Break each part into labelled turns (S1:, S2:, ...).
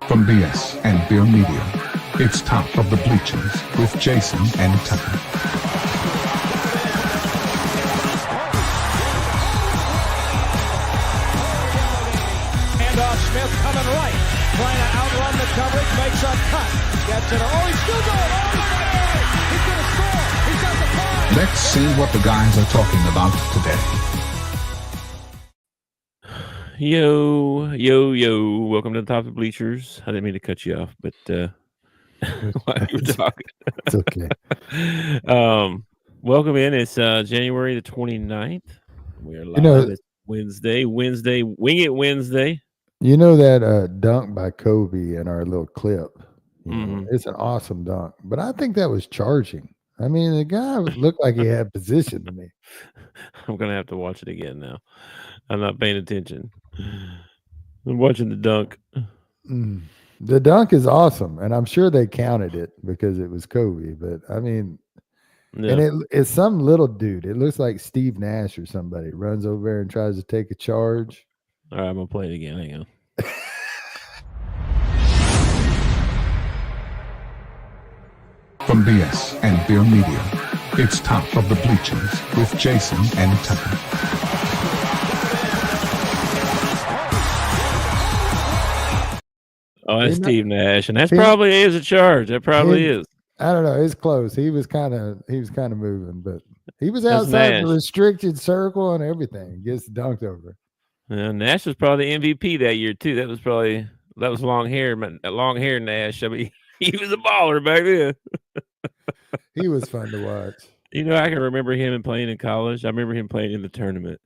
S1: From BS and Beer Media, it's Top of the Bleachers with Jason and Tucker.
S2: Handoff, Smith coming right, trying to outrun the coverage, makes a cut, gets it. Oh, he's still going. Oh, my! He's going to score. He's got the five.
S1: Let's see what the guys are talking about today.
S3: Yo. Welcome to the Top of the Bleachers. I didn't mean to cut you off, but while you were talking.
S4: It's okay.
S3: Welcome in. It's January the 29th. We are live. It's Wednesday. Wing It Wednesday.
S4: You know that dunk by Kobe in our little clip? It's an awesome dunk, but I think that was charging. I mean, the guy looked like he had position to me.
S3: I'm going to have to watch it again now. I'm not paying attention. I'm watching the dunk.
S4: The dunk is awesome, and I'm sure they counted it because it was Kobe. But I mean, and it's some little dude. It looks like Steve Nash or somebody runs over there and tries to take a charge.
S3: All right, I'm gonna play it again. Hang on.
S1: From BS and Beer Media, it's Top of the Bleachers with Jason and Tucker.
S3: Oh, that's Steve Nash, and that probably is a charge. That probably is.
S4: I don't know. It's close. He was kind of moving, but he was outside the restricted circle and everything. Gets dunked over.
S3: Yeah, Nash was probably the MVP that year too. That was long hair Nash. I mean, he was a baller back then.
S4: He was fun to watch.
S3: You know, I can remember him playing in college. I remember him playing in the tournament.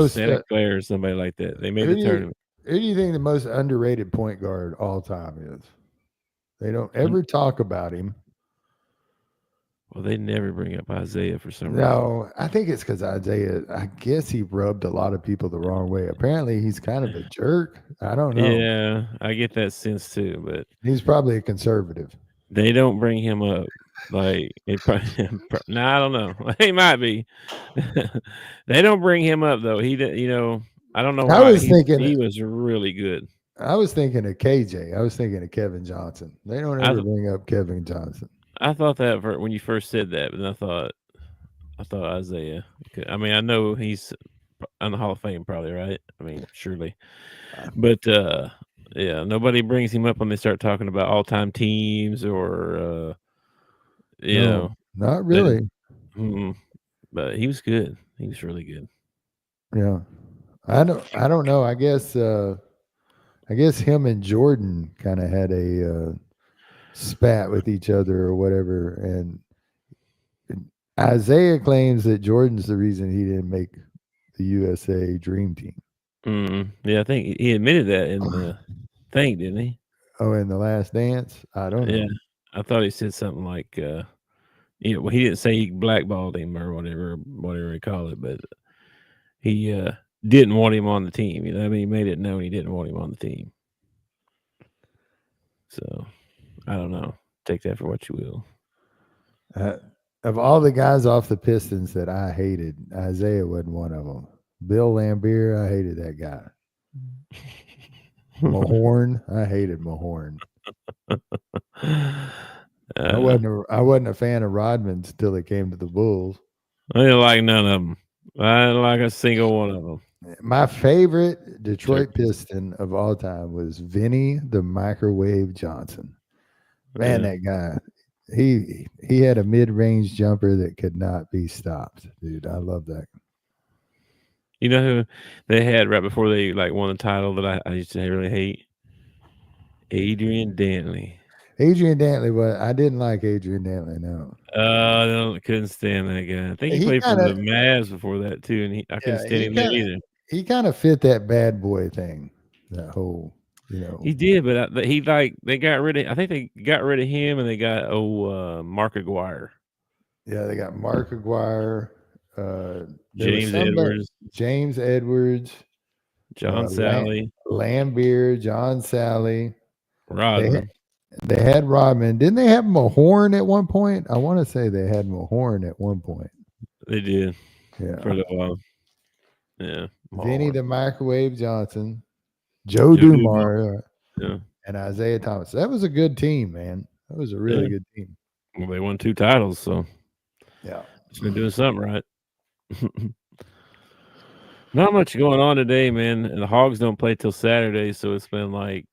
S3: Santa Clara or somebody like that. They made the tournament.
S4: Who do you think the most underrated point guard all time is? They don't ever talk about him.
S3: Well, they never bring up Isaiah for some reason.
S4: No, I think it's because Isaiah, I guess he rubbed a lot of people the wrong way. Apparently, he's kind of a jerk. I don't know.
S3: Yeah, I get that sense too, but
S4: he's probably a conservative.
S3: They don't bring him up. Like, I don't know. He might be. They don't bring him up though. I don't know.
S4: I was thinking
S3: he was really good. I
S4: was thinking of KJ. I was thinking of Kevin Johnson. They don't ever bring up Kevin Johnson.
S3: I thought that when you first said that, but then I thought Isaiah. I mean, I know he's on the Hall of Fame, probably, right? I mean, surely. But yeah, nobody brings him up when they start talking about all-time teams or
S4: not really.
S3: But he was good. He was really good.
S4: Yeah. I don't know. I guess him and Jordan kind of had a spat with each other or whatever. And Isaiah claims that Jordan's the reason he didn't make the USA Dream Team.
S3: Yeah, I think he admitted that in the thing, didn't he?
S4: Oh, in The Last Dance? I don't know.
S3: Yeah, I thought he said something like, he didn't say he blackballed him or whatever he called it, but he didn't want him on the team. I mean, he made it known he didn't want him on the team. So, I don't know. Take that for what you will.
S4: Of all the guys off the Pistons that I hated, Isaiah wasn't one of them. Bill Laimbeer, I hated that guy. Mahorn, I hated Mahorn. I wasn't a fan of Rodman's till it came to the Bulls.
S3: I didn't like none of them. I didn't like a single one of them.
S4: My favorite Detroit Piston of all time was Vinny the Microwave Johnson. Man, that guy, he had a mid-range jumper that could not be stopped, dude. I love that.
S3: You know who they had right before they won the title that I used to really hate? Adrian Dantley.
S4: Well, I didn't like Adrian Dantley. No,
S3: I couldn't stand that guy. I think he played for the Mavs before that too, and I couldn't stand him there either.
S4: He kind of fit that bad boy thing, that whole,
S3: He did, but they got rid of. I think they got rid of him, and they got Mark Aguirre.
S4: Yeah, they got Mark Aguirre.
S3: James
S4: Edwards,
S3: John Sally,
S4: Laimbeer, John Sally,
S3: Rodman.
S4: They had Rodman. Didn't they have Mahorn at one point? I want to say they had Mahorn at one point.
S3: They did.
S4: Yeah.
S3: For a while. Yeah.
S4: Vinny the Microwave Johnson. Joe Dumars.
S3: Yeah.
S4: and Isaiah Thomas. That was a good team, man. That was a really good team.
S3: Well, they won 2 titles, so
S4: Yeah.
S3: they're doing something right. Not much going on today, man. And the Hogs don't play till Saturday, so it's been like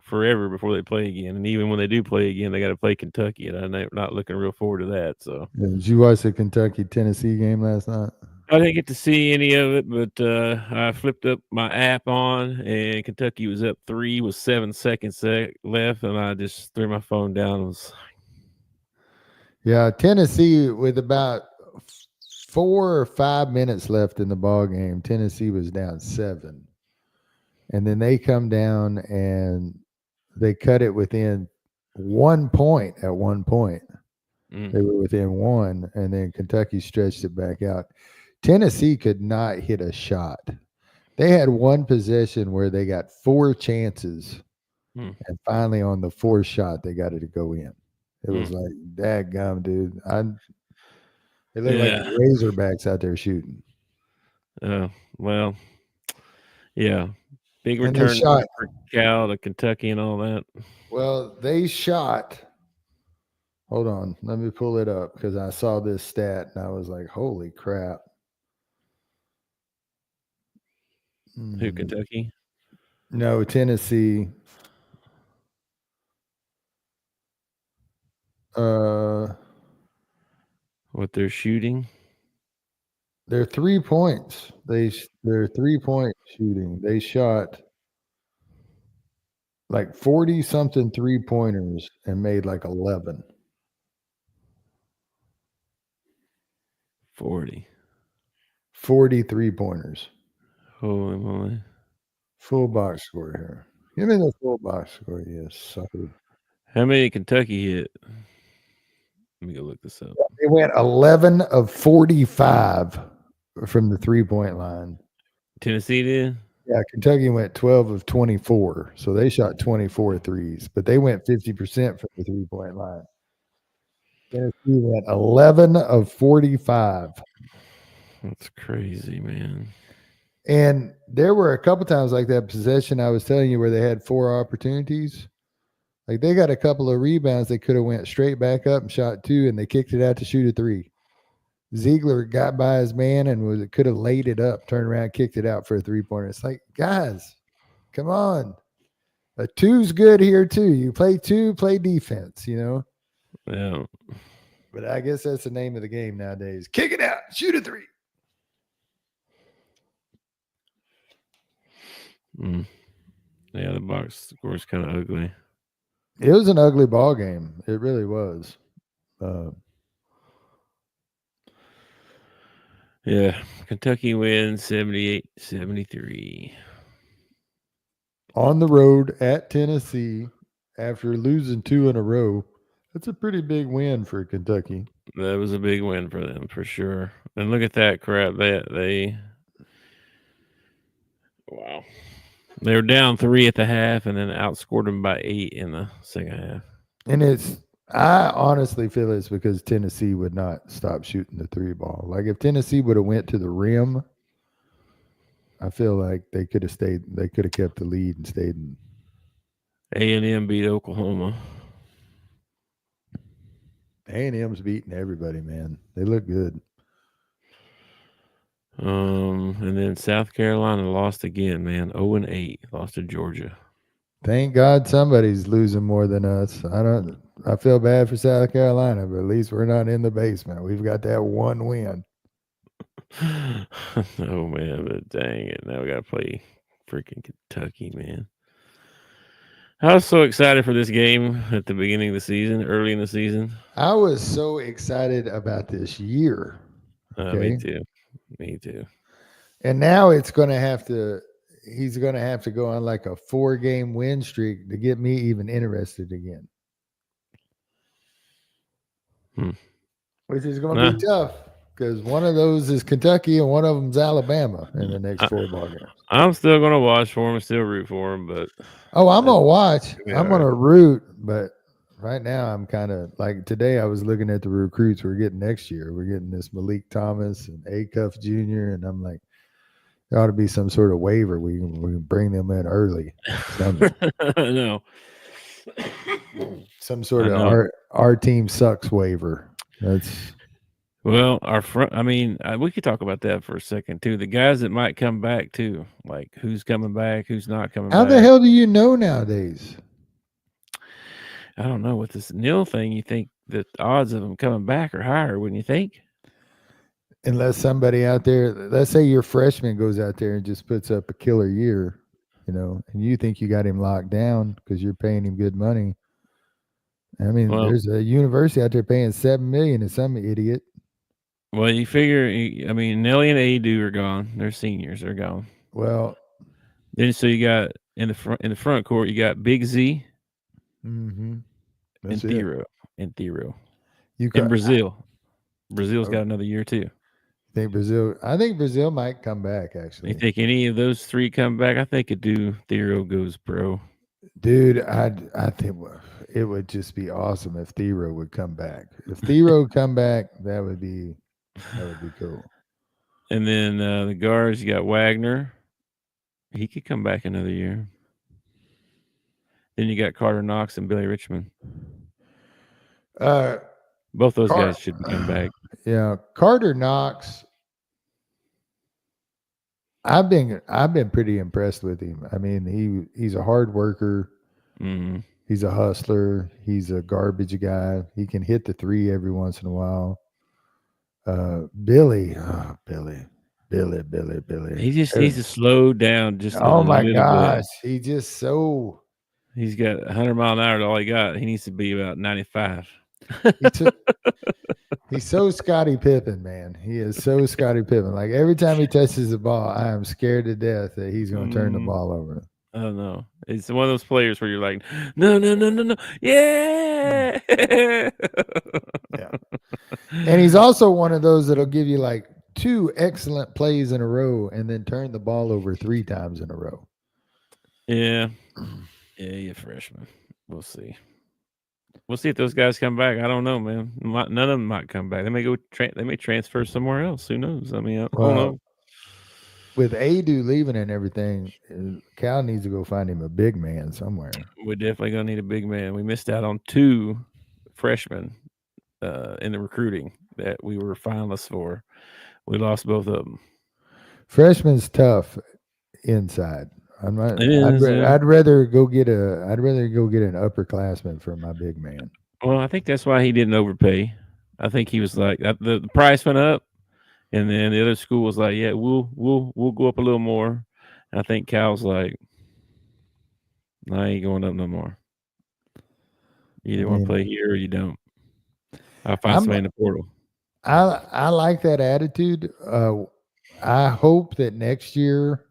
S3: forever before they play again. And even when they do play again, they got to play Kentucky, and I'm not looking real forward to that. So,
S4: Did you watch the Kentucky-Tennessee game last night?
S3: I didn't get to see any of it, but I flipped up my app on, and Kentucky was up 3 with 7 seconds left, and I just threw my phone down. And was
S4: Yeah, Tennessee with about 4 or 5 minutes left in the ball game. Tennessee was down 7, and then they come down and they cut it within 1 point. At one point, they were within 1, and then Kentucky stretched it back out. Tennessee could not hit a shot. They had one possession where they got 4 chances, and finally on the 4th shot, they got it to go in. It was like, dadgum, dude. They look like Razorbacks out there shooting.
S3: Well, yeah. Big
S4: And they
S3: return
S4: shot.
S3: for Cal to Kentucky and all that.
S4: Well, they shot. Hold on. Let me pull it up because I saw this stat and I was like, holy crap.
S3: Who, Kentucky?
S4: No, Tennessee.
S3: What they're shooting?
S4: They're 3 points. They're 3-point shooting. They shot like 40 something 3-pointers and made like 11.
S3: 40.
S4: 40 3-pointers.
S3: Holy moly.
S4: Full box score here. Give me the full box score, you sucker.
S3: How many Kentucky hit? Let me go look this up.
S4: They went 11 of 45 from the 3-point line.
S3: Tennessee did?
S4: Yeah, Kentucky went 12 of 24. So they shot 24 threes, but they went 50% from the 3-point line. Tennessee went 11 of 45.
S3: That's crazy, man.
S4: And there were a couple times like that possession I was telling you where they had 4 opportunities. Like they got a couple of rebounds they could have went straight back up and shot 2, and they kicked it out to shoot a 3. Ziegler got by his man and could have laid it up, turned around, kicked it out for a 3-pointer. It's like, guys, come on. A 2's good here too. You play 2, play defense, you know?
S3: Yeah.
S4: But I guess that's the name of the game nowadays. Kick it out, shoot a 3.
S3: Yeah, the box score is kind of ugly.
S4: It was an ugly ball game. It really was.
S3: Yeah, Kentucky wins 78-73.
S4: On the road at Tennessee after losing 2 in a row. That's a pretty big win for Kentucky.
S3: That was a big win for them for sure. And look at that crap. They wow. They were down 3 at the half and then outscored them by 8 in the second half.
S4: And I honestly feel it's because Tennessee would not stop shooting the 3 ball. Like if Tennessee would have went to the rim, I feel like they could have stayed. They could have kept the lead and stayed in.
S3: A&M beat Oklahoma.
S4: A&M's beating everybody, man. They look good.
S3: And then South Carolina lost again, man. 0-8, lost to Georgia.
S4: Thank God somebody's losing more than us. I feel bad for South Carolina, but at least we're not in the basement. We've got that 1 win.
S3: Oh man, but dang it. Now we gotta play freaking Kentucky, man. I was so excited for this game at the beginning of the season, early in the season.
S4: I was so excited about this year.
S3: Me too. Me too.
S4: And now he's going to have to go on like a 4-game win streak to get me even interested again. Which is going to be tough because one of those is Kentucky and one of them's Alabama in the next 4 ball games.
S3: I'm still going to watch for him, still root for him, but
S4: I'm going to watch. I'm going to root, but right now I'm kind of like today I was looking at the recruits we're getting next year. We're getting this Malik Thomas and Acuff Jr. and I'm like, There ought to be some sort of waiver. We can bring them in early.
S3: No.
S4: Some sort
S3: I
S4: of
S3: know.
S4: our team sucks waiver. That's
S3: Well, our front. I mean, we could talk about that for a second too. The guys that might come back too, like who's coming back, who's not coming
S4: how
S3: back.
S4: the hell do you know nowadays?
S3: I don't know. With this nil thing, you think that the odds of them coming back are higher, wouldn't you think?
S4: Unless somebody out there, let's say your freshman goes out there and just puts up a killer year, and you think you got him locked down because you're paying him good money. I mean,
S3: Well,
S4: there's a university out there paying $7 million to some idiot.
S3: well, you figure. I mean, Nelly and Adu are gone. They're seniors. They're gone.
S4: Well,
S3: Then so you got in the front court, you got Big Z
S4: that's
S3: and
S4: it.
S3: Thero
S4: You
S3: and
S4: can
S3: Brazil. Brazil's
S4: Oh.
S3: got another year too.
S4: think Brazil. I think Brazil might come back. Actually,
S3: You think any of those three come back? I think Thero goes pro.
S4: dude, I think it would just be awesome if Thero would come back. If Thero come back, that would be cool.
S3: And then the guards, you got Wagner. He could come back another year. Then you got Carter Knox and Billy Richmond. Both those guys should come back.
S4: Yeah, Carter Knox. I've been pretty impressed with him. I mean, he's a hard worker.
S3: Mm-hmm.
S4: He's a hustler. He's a garbage guy. He can hit the three every once in a while. Billy.
S3: He just needs to slow down just a
S4: Oh my
S3: little
S4: gosh,
S3: bit.
S4: he just so.
S3: He's got 100 mile an hour. All he got. He needs to be about 95.
S4: He's so Scottie Pippen, man. He is so Scottie Pippen. Like every time he touches the ball, I am scared to death that he's going to turn the ball over.
S3: I don't know. It's one of those players where you're like, no, yeah.
S4: Yeah. And he's also one of those that'll give you like 2 excellent plays in a row and then turn the ball over 3 times in a row.
S3: Yeah, you're freshman. We'll see. We'll see if those guys come back. I don't know, man. None of them might come back. They may go. They may transfer somewhere else. Who knows? I mean, I don't know.
S4: With Adu leaving and everything, Cal needs to go find him a big man somewhere.
S3: We're definitely gonna need a big man. We missed out on 2 freshmen in the recruiting that we were finalists for. We lost both of them.
S4: Freshman's tough inside. I'd rather go get an upperclassman for my big man.
S3: Well, I think that's why he didn't overpay. I think he was like the price went up, and then the other school was like, "Yeah, we'll go up a little more." And I think Cal's like, "I ain't going up no more. You either want to play here or you don't. I'll find somebody in the portal."
S4: I like that attitude. I hope that next year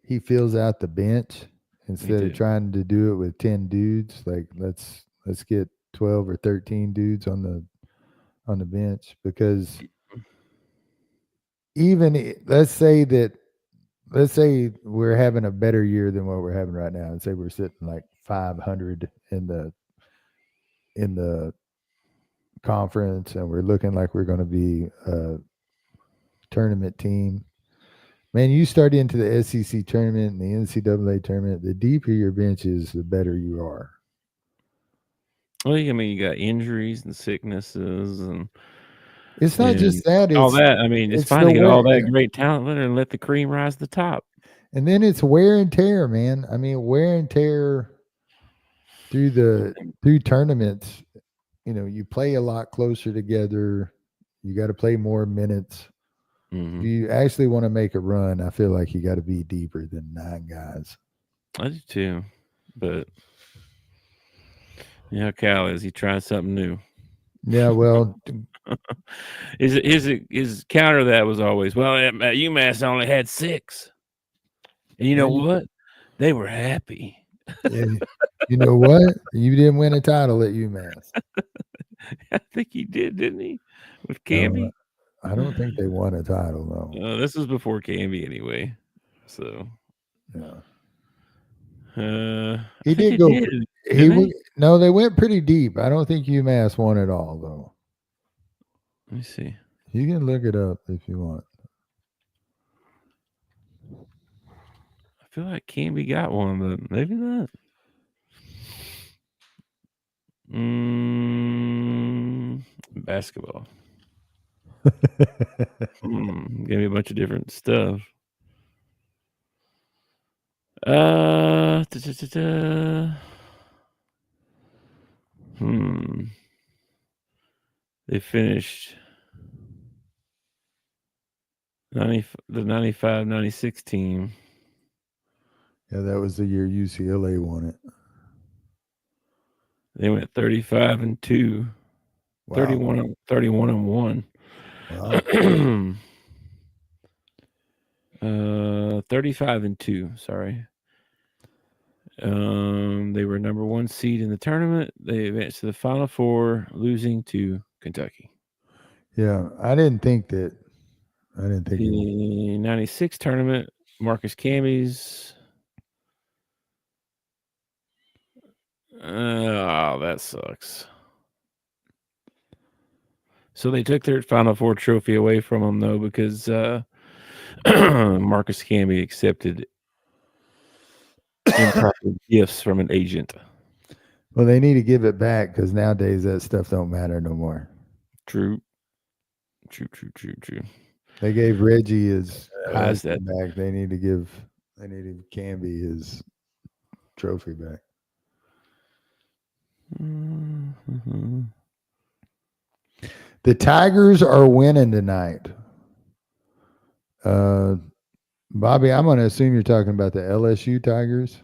S4: he fills out the bench instead of trying to do it with 10 dudes. Like let's get 12 or 13 dudes on the bench, because even let's say we're having a better year than what we're having right now, and say we're sitting like 500 in the conference, and we're looking like we're going to be a tournament team. Man, you start into the SEC tournament and the NCAA tournament, the deeper your bench is, the better you are.
S3: Well, I mean, you got injuries and sicknesses, and
S4: it's not just that. It's
S3: all that. I mean, it's fine to get all that great talent there and let the cream rise to the top.
S4: And then it's wear and tear, man. I mean, wear and tear through tournaments. You play a lot closer together. You got to play more minutes.
S3: Mm-hmm.
S4: If you actually want to make a run, I feel like you got to be deeper than 9 guys.
S3: I do too, but Cal is. He trying something new.
S4: Yeah, well,
S3: his counter to that was always, well, at UMass only had 6, and you know what? They were happy.
S4: You know what? You didn't win a title at UMass.
S3: I think he did, didn't he? With Camby.
S4: I don't think they won a title,
S3: no. This was before Camby anyway. So
S4: yeah.
S3: He did
S4: go. No, they went pretty deep. I don't think UMass won it all, though.
S3: Let me see.
S4: You can look it up if you want.
S3: feel like Canby got one, but maybe not. Basketball. Gave me a bunch of different stuff. They finished the 95-96 team.
S4: Yeah, that was the year UCLA won it.
S3: They went 35-2.
S4: Wow.
S3: 31-1.
S4: Wow.
S3: 35-2. Sorry. They were number 1 seed in the tournament. They advanced to the Final Four, losing to Kentucky.
S4: Yeah, I didn't think.
S3: The 96 tournament, Marcus Cammy's. Oh, that sucks. So they took their Final Four trophy away from them, though, because Marcus Camby accepted improper gifts from an agent.
S4: Well, they need to give it back because nowadays that stuff don't matter no more.
S3: True.
S4: They gave Reggie his
S3: Heisman
S4: back. They need to give Camby his trophy back.
S3: Mm-hmm.
S4: The Tigers are winning tonight. Bobby, I'm going to assume you're talking about the LSU Tigers.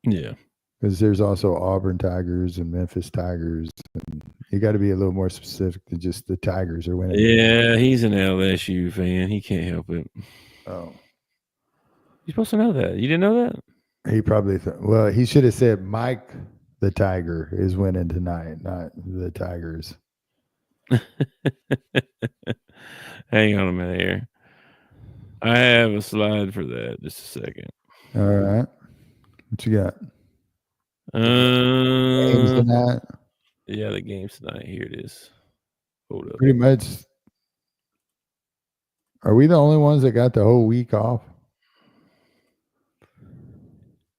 S3: Yeah.
S4: Because there's also Auburn Tigers and Memphis Tigers. And you got to be a little more specific than just the Tigers are winning.
S3: Yeah, he's an LSU fan. He can't help it.
S4: Oh.
S3: You're supposed to know that. You didn't know that?
S4: He probably well, he should have said Mike the Tiger is winning tonight, not the Tigers.
S3: Hang on a minute here. I have a slide for that. Just a second.
S4: All right. What you got?
S3: Games
S4: tonight?
S3: Yeah, the games tonight. Here it is. Hold up.
S4: Pretty much. Are we the only ones that got the whole week off?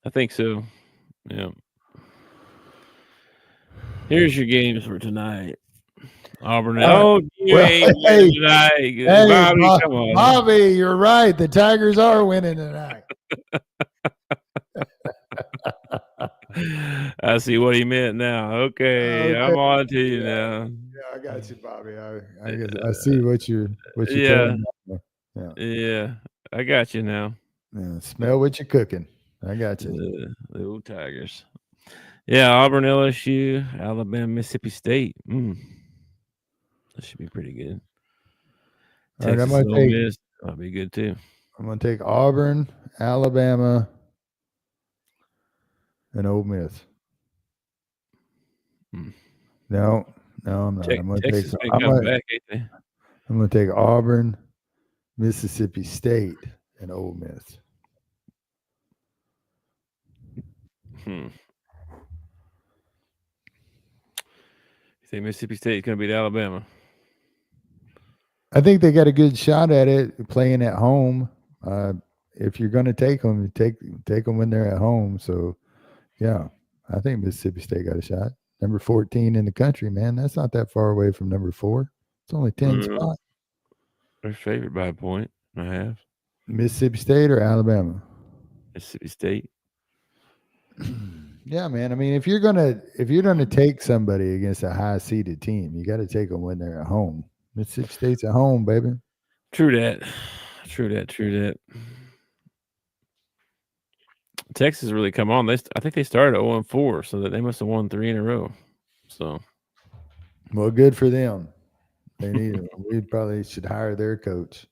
S3: I think so. Yeah. Here's your games for tonight. Auburn. You ain't winning tonight.
S4: Hey,
S3: Bobby, come on.
S4: Bobby, you're right. The Tigers are winning tonight.
S3: I see what he meant now. Okay. I'm on to you now.
S4: Yeah, I got you, Bobby. I see what you're telling me.
S3: Yeah, I got you now.
S4: Yeah, smell what you're cooking. I got you.
S3: The old Tigers. Yeah, Auburn, LSU, Alabama, Mississippi State. That should be pretty good.
S4: All right,
S3: Texas and Ole Miss might be good too.
S4: I'm going to take Auburn, Alabama, and Ole Miss. No, I'm not. I'm going to take Auburn, Mississippi State, and Ole Miss.
S3: You think Mississippi State is going to beat Alabama?
S4: I think they got a good shot at it playing at home. If you're going to take them, take them when they're at home. So, yeah, I think Mississippi State got a shot. Number 14 in the country, man. That's not that far away from number 4. It's only 10 spots.
S3: They're favored by a point and a half.
S4: Mississippi State or Alabama?
S3: Mississippi State.
S4: Yeah, man. I mean, if you're gonna take somebody against a high seeded team, you got to take them when they're at home. Mississippi State's at home, baby.
S3: True that. Texas really come on. I think they started 0-4, so that they must have won 3 in a row. So,
S4: well, good for them. They need them. We probably should hire their coach.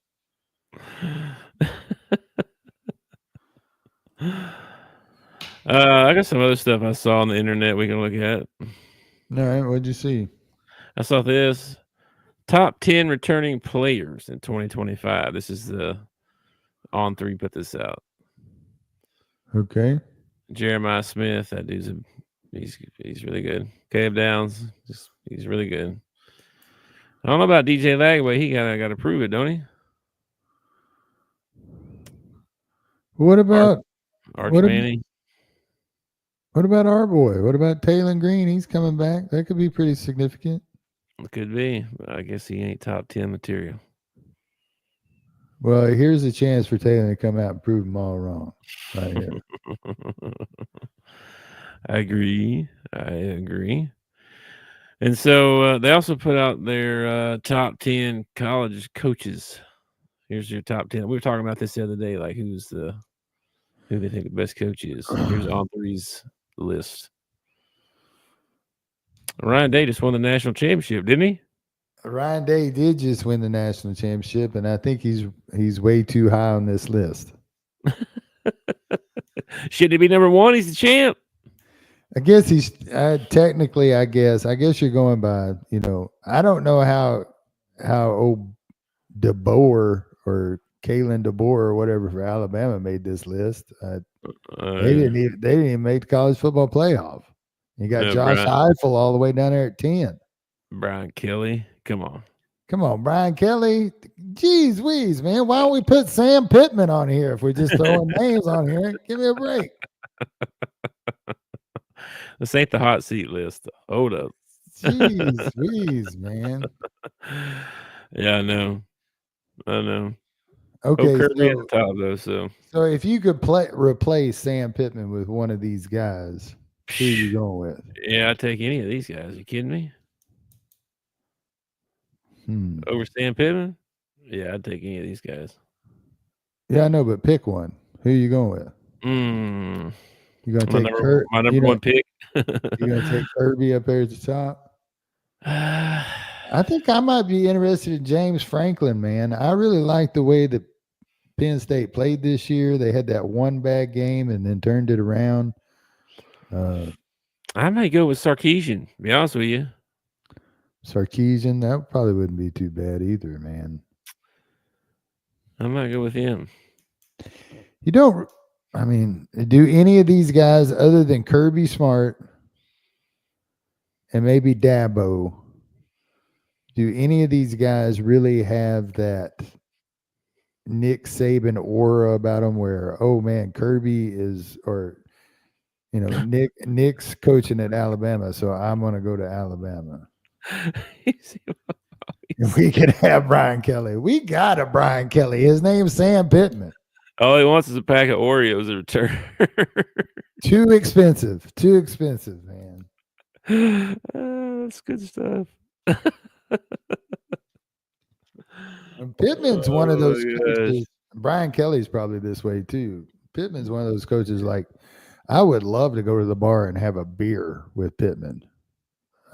S3: I got some other stuff I saw on the internet we can look at.
S4: All right, what'd you see?
S3: I saw this. Top 10 returning players in 2025. This is the On3 put this out.
S4: Okay.
S3: Jeremiah Smith, that dude's he's really good. Caleb Downs, he's really good. I don't know about DJ Lagway. He got to prove it, don't he?
S4: What about
S3: Arch
S4: What,
S3: Manning.
S4: what about our boy? What about Taylor Green? He's coming back. That could be pretty significant.
S3: Could be. But I guess he ain't top 10 material.
S4: Well, here's a chance for Taylor to come out and prove them all wrong. Right here.
S3: I agree. And so they also put out their top 10 college coaches. Here's your top 10. We were talking about this the other day, like who they think the best coach is. Here's On3's list. Ryan Day just won the national championship, didn't he?
S4: Ryan Day did just win the national championship, and I think he's way too high on this list.
S3: Shouldn't he be number one? He's the champ.
S4: I guess he's technically. I guess you're going by. I don't know how old DeBoer or Kalen DeBoer or whatever for Alabama made this list. They didn't even make the college football playoff. You got Josh Heupel all the way down there at 10.
S3: Brian Kelly, come on,
S4: Brian Kelly. Jeez Wheeze, man. Why don't we put Sam Pittman on here if we're just throwing names on here? Give me a break.
S3: This ain't the hot seat list. Hold up.
S4: Jeez Wheeze, man.
S3: Yeah, I know.
S4: Okay,
S3: Kirby at the top though.
S4: So if you could replace Sam Pittman with one of these guys, who are you going with?
S3: Yeah, I'd take any of these guys. You kidding me? Over Sam Pittman? Yeah, I'd take any of these guys.
S4: Yeah, I know, but pick one. Who are you going with? You gonna take
S3: my number one pick?
S4: You gonna take Kirby up there at the top? I think I might be interested in James Franklin, man. I really like the way that Penn State played this year. They had that one bad game and then turned it around.
S3: I might go with Sarkisian, to be honest with you.
S4: Sarkisian, that probably wouldn't be too bad either, man.
S3: I might go with him.
S4: Do any of these guys other than Kirby Smart and maybe Dabo, do any of these guys really have that Nick Saban aura about them where, oh man, Kirby is, or Nick's coaching at Alabama, so I'm going to go to Alabama. We could have Brian Kelly. We got a Brian Kelly. His name's Sam Pittman.
S3: All he wants is a pack of Oreos in return.
S4: Too expensive, man.
S3: That's good stuff.
S4: Pittman's one of those coaches. Brian Kelly's probably this way too. Pittman's one of those coaches, like, I would love to go to the bar and have a beer with Pittman.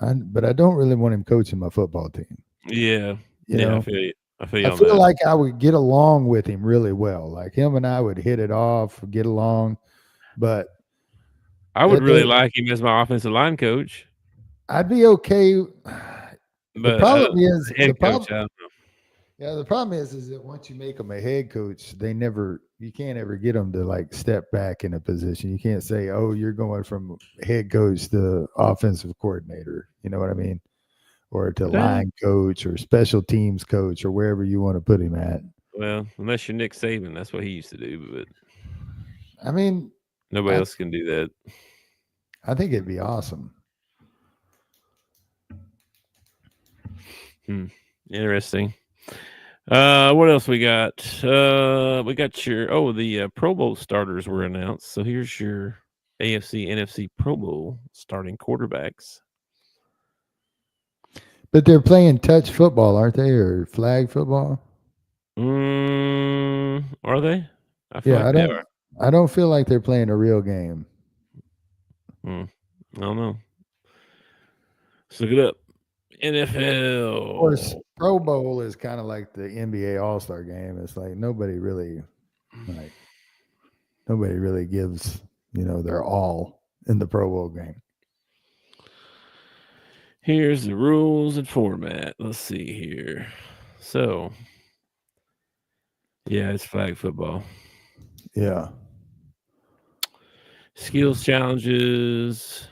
S4: But I don't really want him coaching my football team.
S3: Yeah.
S4: I
S3: feel you. I
S4: feel like I would get along with him really well. Like him and I would hit it off, get along. But
S3: I would really like him as my offensive line coach.
S4: I'd be okay.
S3: But
S4: the problem is
S3: head coach, I don't know.
S4: Yeah, the problem is that once you make them a head coach, you can't ever get them to like step back in a position. You can't say, oh, you're going from head coach to offensive coordinator. You know what I mean? Or to line coach or special teams coach or wherever you want to put him at.
S3: Well, unless you're Nick Saban, that's what he used to do. But
S4: I mean,
S3: nobody else can do that.
S4: I think it'd be awesome.
S3: Interesting. What else we got? We got the Pro Bowl starters were announced. So here's your AFC, NFC Pro Bowl starting quarterbacks.
S4: But they're playing touch football, aren't they, or flag football?
S3: Are they?
S4: I don't feel like they're playing a real game.
S3: I don't know. Let's look it up. NFL.
S4: Of course, Pro Bowl is kind of like the NBA All-Star game. It's like nobody really gives, their all in the Pro Bowl game.
S3: Here's the rules and format. Let's see here. So, yeah, it's flag football.
S4: Yeah.
S3: Skills challenges.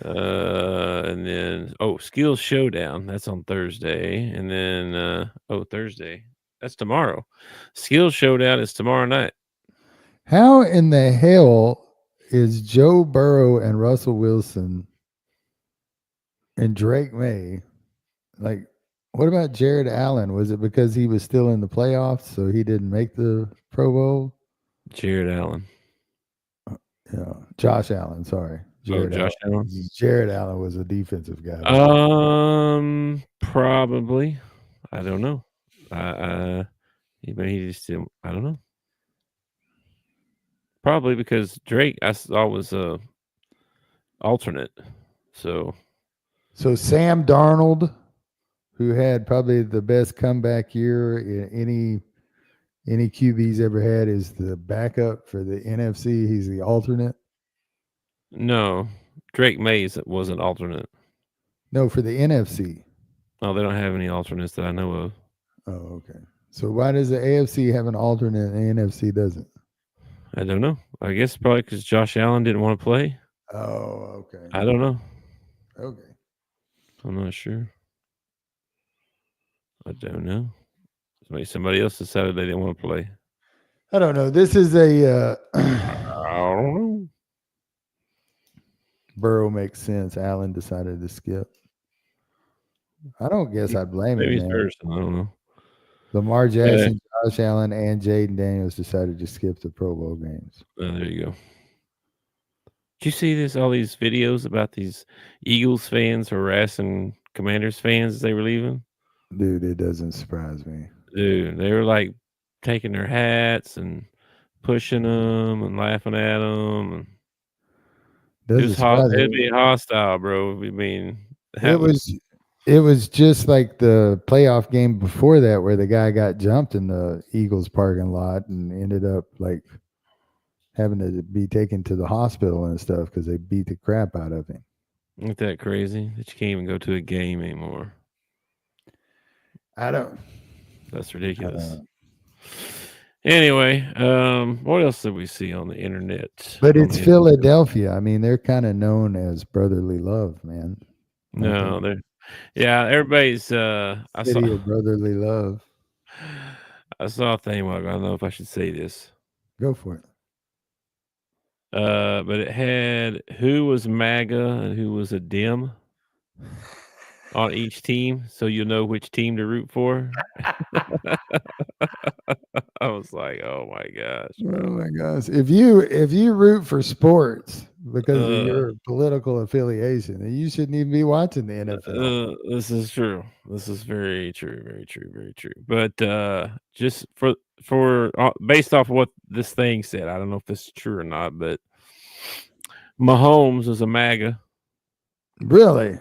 S3: And then skills showdown, that's on Thursday. And then Thursday, that's tomorrow. Skills showdown is tomorrow night.
S4: How in the hell is Joe Burrow and Russell Wilson and Drake May like? What about Jared Allen? Was it because he was still in the playoffs, so he didn't make the Pro Bowl?
S3: Jared Allen.
S4: Yeah, Josh Allen. Sorry, Jared
S3: Josh Allen.
S4: Jared Allen was a defensive guy.
S3: Probably. I don't know. He just didn't. I don't know. Probably because Drake I saw was a alternate. So
S4: Sam Darnold, who had probably the best comeback year any QB's ever had, is the backup for the NFC. He's the alternate.
S3: no, Drake Mays was an alternate.
S4: No, for the NFC.
S3: Oh, they don't have any alternates that I know of.
S4: Oh, okay. So why does the AFC have an alternate and the NFC doesn't?
S3: I don't know. I guess probably because Josh Allen didn't want to play.
S4: Oh, okay.
S3: I don't know.
S4: Okay.
S3: I'm not sure. I don't know. Maybe somebody else decided they didn't want to play.
S4: I don't know. This is a
S3: I don't know.
S4: Burrow makes sense. Allen decided to skip. I don't guess I blame
S3: Maybe
S4: him,
S3: it's
S4: man.
S3: person. I don't know.
S4: Lamar Jackson, Josh Allen, and Jaden Daniels decided to skip the Pro Bowl games.
S3: Oh, there you go. Did you see this? All these videos about these Eagles fans harassing Commanders fans as they were leaving?
S4: Dude, it doesn't surprise me.
S3: Dude, they were like taking their hats and pushing them and laughing at them. And it'd be hostile, bro. I mean,
S4: it was just like the playoff game before that where the guy got jumped in the Eagles parking lot and ended up like having to be taken to the hospital and stuff because they beat the crap out of him.
S3: Isn't that crazy that you can't even go to a game anymore?
S4: I
S3: That's ridiculous. Anyway, what else did we see on the internet?
S4: But it's Philadelphia. I mean, they're kind of known as brotherly love, man.
S3: No, everybody's
S4: City of brotherly love.
S3: I saw a thing. I don't know if I should say this.
S4: Go for it.
S3: But it had who was MAGA and who was a dim on each team, so you'll know which team to root for. I was like, oh my gosh, bro.
S4: Oh my gosh. If you root for sports because of your political affiliation, then you shouldn't even be watching the NFL.
S3: This is true. This is very true, very true, very true. But just for based off what this thing said, I don't know if this is true or not, but Mahomes is a MAGA.
S4: Really?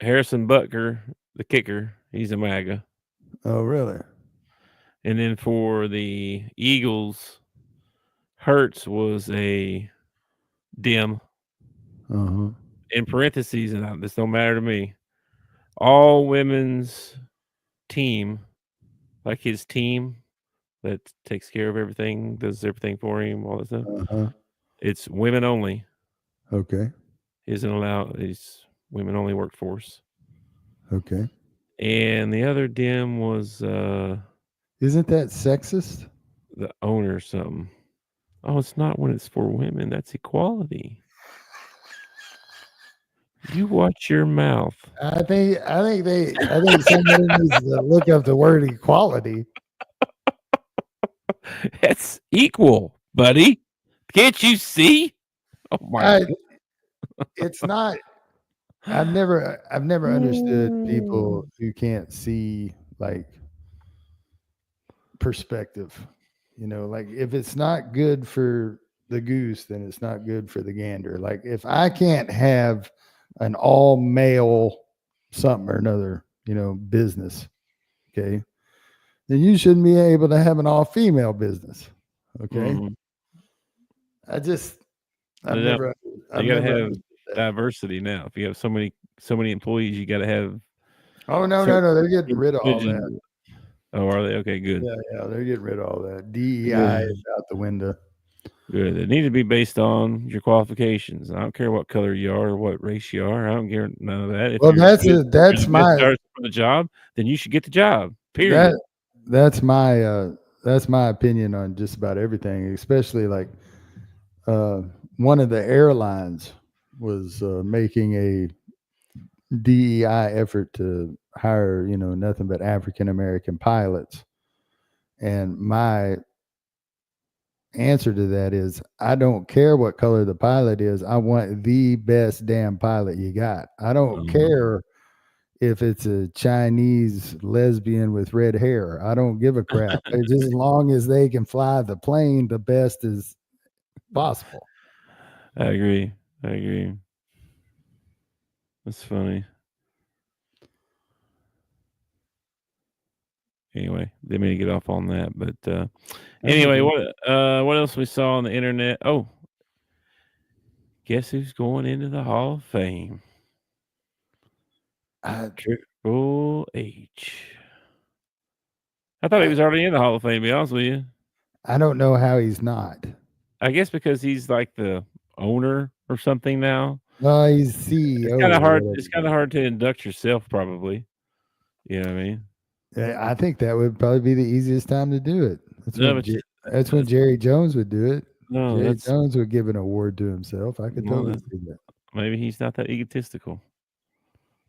S3: Harrison Butker, the kicker, he's a MAGA.
S4: Oh, really?
S3: And then for the Eagles, Hurts was a dim.
S4: Uh-huh.
S3: In parentheses, and this don't matter to me. All women's team, like his team that takes care of everything, does everything for him, all that stuff.
S4: Uh-huh.
S3: It's women only.
S4: Okay.
S3: Isn't allowed. He's women only workforce.
S4: Okay.
S3: And the other dim was
S4: isn't that sexist?
S3: The owner or something. Oh, it's not when it's for women. That's equality. You watch your mouth.
S4: I think somebody needs to look up the word equality.
S3: It's equal, buddy. Can't you see? Oh my God.
S4: It's not. I've never understood people who can't see like perspective. You know, like if it's not good for the goose, then it's not good for the gander. Like if I can't have an all male something or another, you know, business, okay, then you shouldn't be able to have an all female business. Okay. Mm-hmm.
S3: You gotta have diversity now. If you have so many employees, you gotta have.
S4: Oh no, they're getting rid of all that.
S3: Oh, are they? Okay, good.
S4: Yeah, they're getting rid of all that. DEI is out the window.
S3: Good. It needs to be based on your qualifications. I don't care what color you are or what race you are. I don't care none of that. If that's my for the job, then you should get the job. Period.
S4: That's my that's my opinion on just about everything, especially like one of the airlines was making a DEI effort to hire, nothing but African American pilots. And my answer to that is I don't care what color the pilot is. I want the best damn pilot you got. I don't care if it's a Chinese lesbian with red hair. I don't give a crap. Just as long as they can fly the plane the best as possible.
S3: I agree. That's funny. Anyway, didn't mean to get off on that, but anyway, what else we saw on the internet? Oh, guess who's going into the Hall of Fame? Triple H. I thought he was already in the Hall of Fame, to be honest with you.
S4: I don't know how he's not.
S3: I guess because he's like the owner or something now.
S4: No, he's CEO.
S3: It's kind of hard to induct yourself, probably. You know what I mean?
S4: I think that would probably be the easiest time to do it. That's when Jerry Jones would do it.
S3: No,
S4: Jerry Jones would give an award to himself. I could totally see that.
S3: Maybe he's not that egotistical.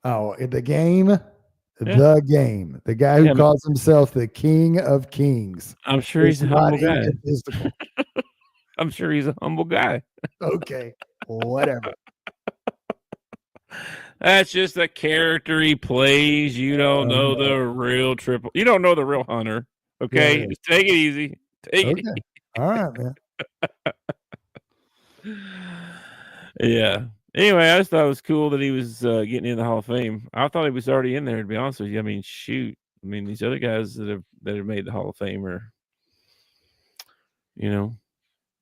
S4: Oh, the game, the guy who calls himself the King of Kings.
S3: I'm sure he's a humble guy. I'm sure he's a humble guy.
S4: Okay, whatever.
S3: That's just a character he plays. You don't know the real Triple. You don't know the real Hunter. Okay, just take it easy. Take it easy.
S4: All right, man.
S3: Yeah. Anyway, I just thought it was cool that he was getting in the Hall of Fame. I thought he was already in there, to be honest with you. I mean, shoot. I mean, these other guys that have made the Hall of Fame are,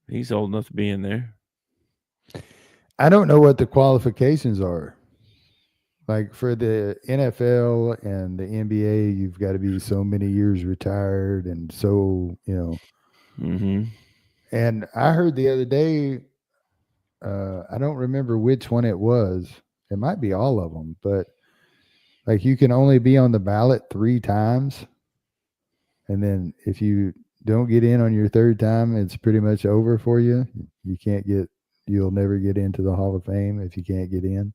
S3: he's old enough to be in there.
S4: I don't know what the qualifications are. Like for the NFL and the NBA, you've got to be so many years retired and so,
S3: Mm-hmm.
S4: And I heard the other day, I don't remember which one it was. It might be all of them, but like you can only be on the ballot 3 times. And then if you don't get in on your 3rd time, it's pretty much over for you. You'll never get into the Hall of Fame if you can't get in.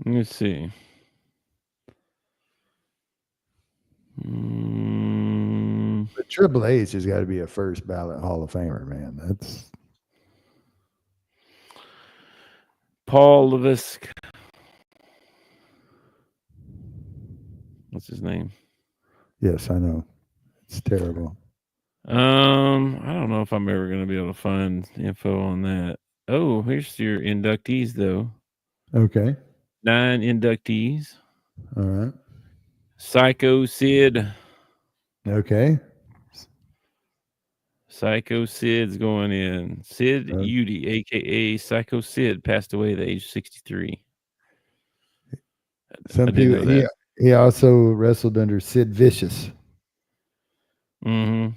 S3: Let's see.
S4: But Triple H has got to be a first ballot Hall of Famer, man. That's
S3: Paul Levesque. What's his name?
S4: Yes, I know. It's terrible.
S3: I don't know if I'm ever going to be able to find info on that. Oh, here's your inductees, though.
S4: Okay.
S3: 9 inductees.
S4: All right.
S3: Psycho Sid.
S4: Okay.
S3: Psycho Sid's going in. Sid Udy, a.k.a. Psycho Sid, passed away at the age of 63.
S4: Some people, he also wrestled under Sid Vicious.
S3: Mm-hmm.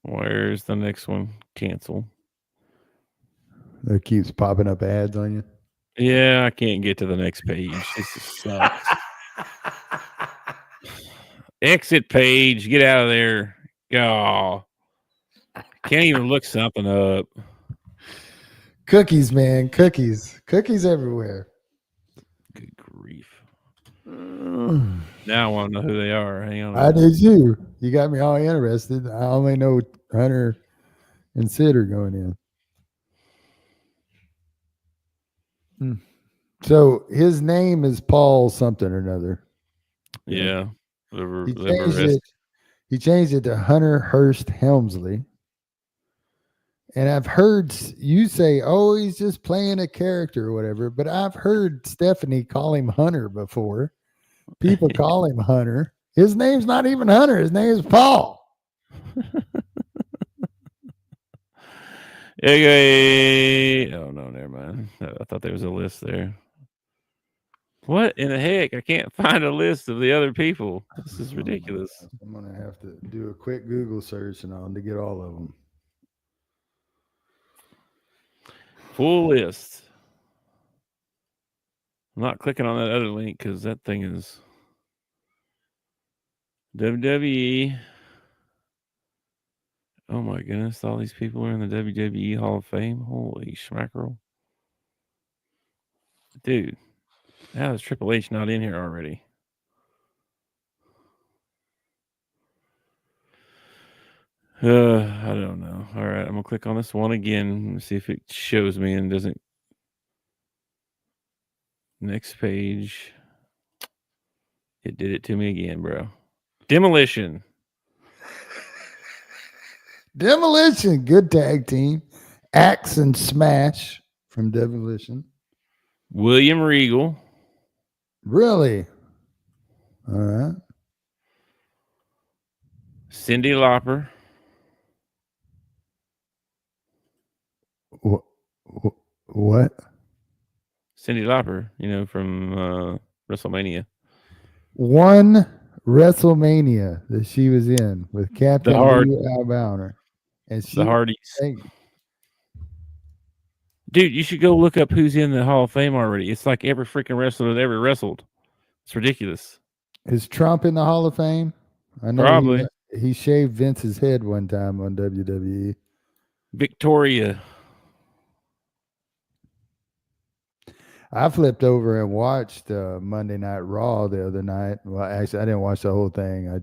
S3: Where's the next one? Cancel.
S4: That keeps popping up ads on you.
S3: Yeah, I can't get to the next page. This just sucks. Exit page. Get out of there. Oh, can't even look something up.
S4: Cookies, man. Cookies everywhere.
S3: Good grief. Now I want to know who they are. Hang on.
S4: I did you. You got me all interested. I only know Hunter and Sid are going in. So his name is Paul something or another.
S3: Yeah.
S4: He changed it to Hunter Hurst Helmsley. And I've heard you say, oh, he's just playing a character or whatever. But I've heard Stephanie call him Hunter before. People call him Hunter. His name's not even Hunter. His name is Paul.
S3: Oh, no, never mind. I thought there was a list there. What in the heck? I can't find a list of the other people. This is ridiculous.
S4: I'm going to have to do a quick Google search to get all of them.
S3: Full list. I'm not clicking on that other link because that thing is WWE. Oh my goodness! All these people are in the WWE Hall of Fame. Holy schmackerel, dude! How is Triple H not in here already? I don't know. All right, I'm gonna click on this one again and see if it shows me and doesn't. Next page. It did it to me again, bro. Demolition.
S4: Demolition, good tag team. Axe and Smash from Demolition.
S3: William Regal.
S4: Really? All right.
S3: Cyndi Lauper.
S4: What?
S3: Cyndi Lauper, from WrestleMania.
S4: One WrestleMania that she was in with Captain Lou Albauer. And she
S3: The Hardys.
S4: Hey,
S3: dude, you should go look up who's in the Hall of Fame already. It's like every freaking wrestler that ever wrestled. It's ridiculous.
S4: Is Trump in the Hall of Fame? I know
S3: Probably.
S4: he shaved Vince's head one time on WWE.
S3: Victoria.
S4: I flipped over and watched Monday Night Raw the other night. Well, actually, I didn't watch the whole thing. I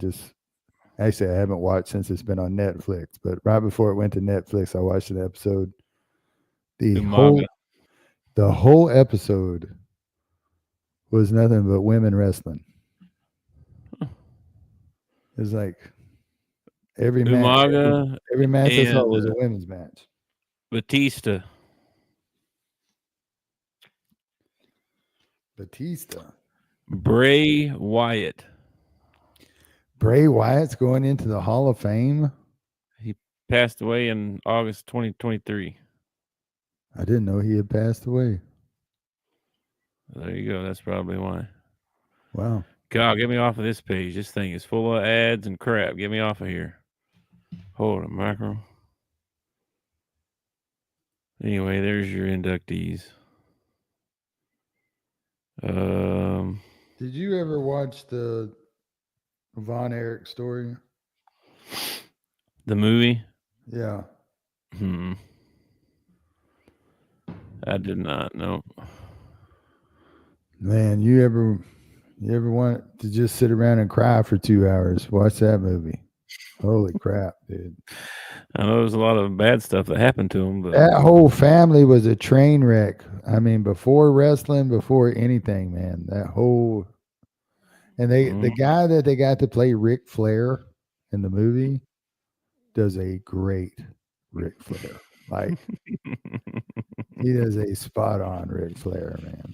S4: haven't watched since it's been on Netflix. But right before it went to Netflix, I watched an episode. The whole episode was nothing but women wrestling. It was like every match I saw was a women's match.
S3: Batista. Bray Wyatt.
S4: Bray Wyatt's going into the Hall of Fame.
S3: He passed away in August 2023.
S4: I didn't know he had passed away.
S3: There you go. That's probably why.
S4: Wow.
S3: God, get me off of this page. This thing is full of ads and crap. Get me off of here. Hold on, macro. Anyway, there's your inductees.
S4: Did you ever watch the Von Erich story?
S3: The movie?
S4: Yeah.
S3: I did not know.
S4: Man, you ever want to just sit around and cry for 2 hours? Watch that movie. Holy crap, dude.
S3: I know there's a lot of bad stuff that happened to him, but
S4: that whole family was a train wreck. I mean, before wrestling, before anything, man. That whole and the guy that they got to play Ric Flair in the movie does a great Ric Flair. Like he does a spot on Ric Flair, man.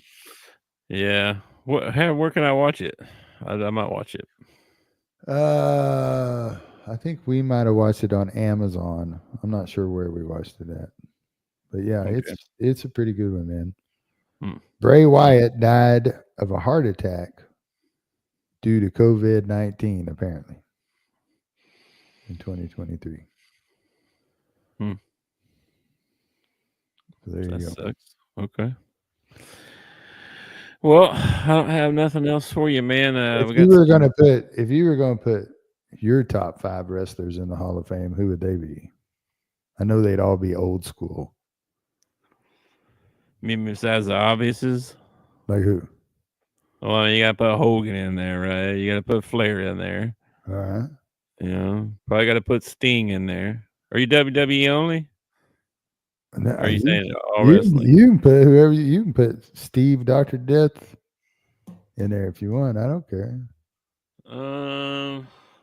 S3: Yeah. Where can I watch it? I might watch it.
S4: I think we might have watched it on Amazon. I'm not sure where we watched it at. But yeah, okay. It's a pretty good one, man. Bray Wyatt died of a heart attack due to COVID-19, apparently, in 2023.
S3: So
S4: there you go.
S3: Sucks. Okay. Well, I don't have nothing else for you, man.
S4: If you were going to put your top 5 wrestlers in the Hall of Fame, who would they be? I know they'd all be old school.
S3: I mean, besides the obviouses?
S4: Like who?
S3: Well, you got to put Hogan in there, right? You got to put Flair in there.
S4: All right.
S3: Probably got to put Sting in there. Are you WWE only?
S4: No,
S3: are you saying all wrestling?
S4: You can put whoever you can put Steve Dr. Death in there if you want. I don't care.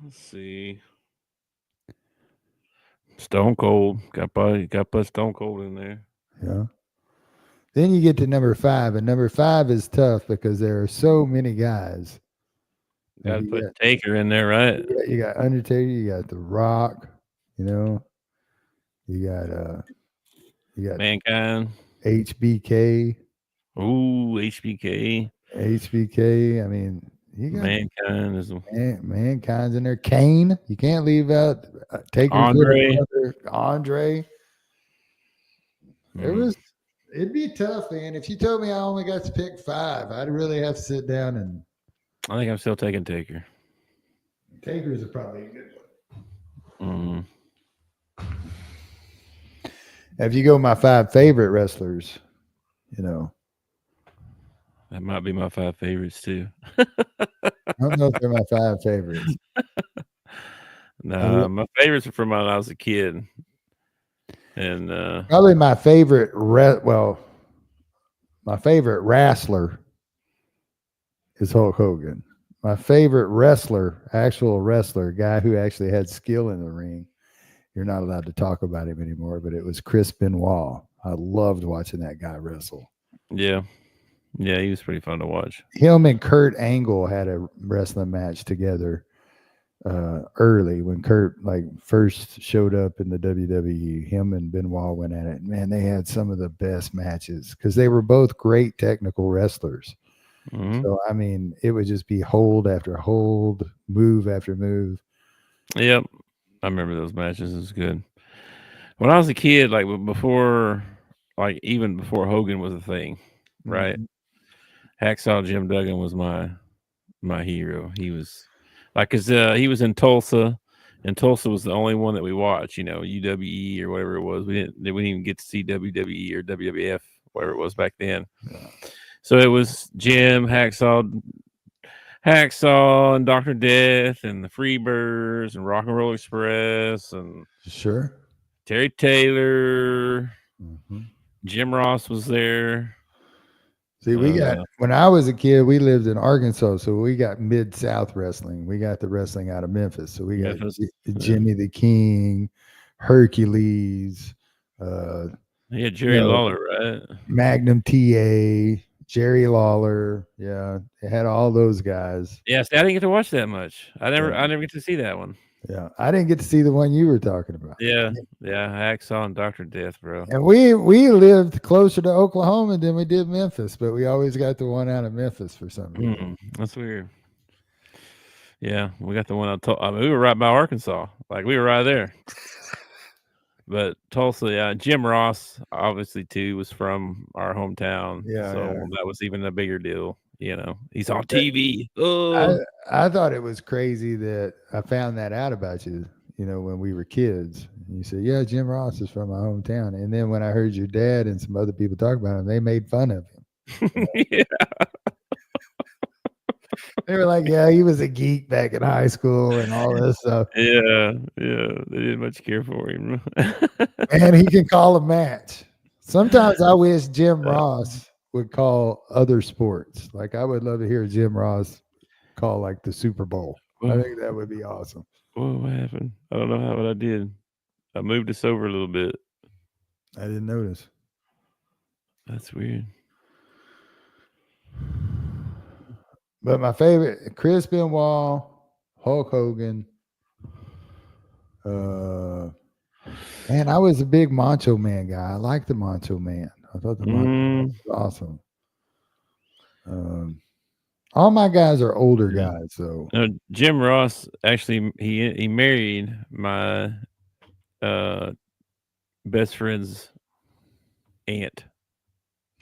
S3: Let's see. Stone Cold. Got to put Stone Cold in there.
S4: Yeah. Then you get to number 5, and number 5 is tough because there are so many guys.
S3: Got to put Taker in there, right?
S4: You got Undertaker. You got The Rock. You got
S3: Mankind.
S4: HBK.
S3: Ooh, HBK.
S4: I mean, you got
S3: Mankind is
S4: Mankind's in there. Kane. You can't leave out Taker.
S3: Andre.
S4: Andre. There was It'd be tough, man. If you told me I only got to pick 5, I'd really have to sit down and.
S3: I think I'm still taking Taker.
S4: Taker's are probably a good one. If you go my 5 favorite wrestlers,
S3: that might be my 5 favorites too.
S4: I don't know if they're my 5 favorites.
S3: No, my favorites are from when I was a kid. And
S4: probably my favorite my favorite wrestler is Hulk Hogan. My favorite actual wrestler, guy who actually had skill in the ring. You're not allowed to talk about him anymore, but it was Chris Benoit. I loved watching that guy wrestle.
S3: Yeah. Yeah, he was pretty fun to watch.
S4: Him and Kurt Angle had a wrestling match together early when Kurt first showed up in the WWE. Him and Benoit went at it. Man, they had some of the best matches because they were both great technical wrestlers.
S3: Mm-hmm.
S4: So I mean, it would just be hold after hold, move after move.
S3: Yep, I remember those matches. It was good. When I was a kid, even before Hogan was a thing, right? Mm-hmm. Hacksaw Jim Duggan was my hero. He was because he was in Tulsa, and Tulsa was the only one that we watched. UWE or whatever it was. We didn't even get to see WWE or WWF, whatever it was back then. Yeah. So it was Jim, Hacksaw, and Dr. Death, and the Freebirds, and Rock and Roll Express, and
S4: sure,
S3: Terry Taylor, Jim Ross was there.
S4: See, when I was a kid, we lived in Arkansas, so we got Mid-South wrestling. We got the wrestling out of Memphis. So we got Jimmy the King, Hercules.
S3: Jerry Lawler, right?
S4: Magnum TA, Jerry Lawler. Yeah, they had all those guys.
S3: Yeah, I didn't get to watch that much. I never get to see that one.
S4: Yeah, I didn't get to see the one you were talking about.
S3: Yeah, Hacksaw and Dr. Death, bro.
S4: And we lived closer to Oklahoma than we did Memphis, but we always got the one out of Memphis for some reason.
S3: That's weird. Yeah, we got the one we were right by Arkansas. We were right there. But Tulsa, yeah, Jim Ross, obviously, too, was from our hometown.
S4: Yeah.
S3: So that was even a bigger deal. He's on TV. Oh.
S4: I thought it was crazy that I found that out about you, when we were kids. And you said, yeah, Jim Ross is from my hometown. And then when I heard your dad and some other people talk about him, they made fun of him.
S3: Yeah.
S4: They were like, yeah, he was a geek back in high school and all this stuff.
S3: Yeah. They didn't much care for him.
S4: And he can call a match. Sometimes I wish Jim Ross would call other sports. I would love to hear Jim Ross call the Super Bowl. I think that would be awesome.
S3: What happened? I don't know what I did. I moved us over a little bit.
S4: I didn't notice.
S3: That's weird.
S4: But my favorite, Chris Benoit, Hulk Hogan. Man, I was a big Macho Man guy. I liked the Macho Man. I thought the Macho Man was awesome. All my guys are older guys, so
S3: Jim Ross actually he married my best friend's aunt.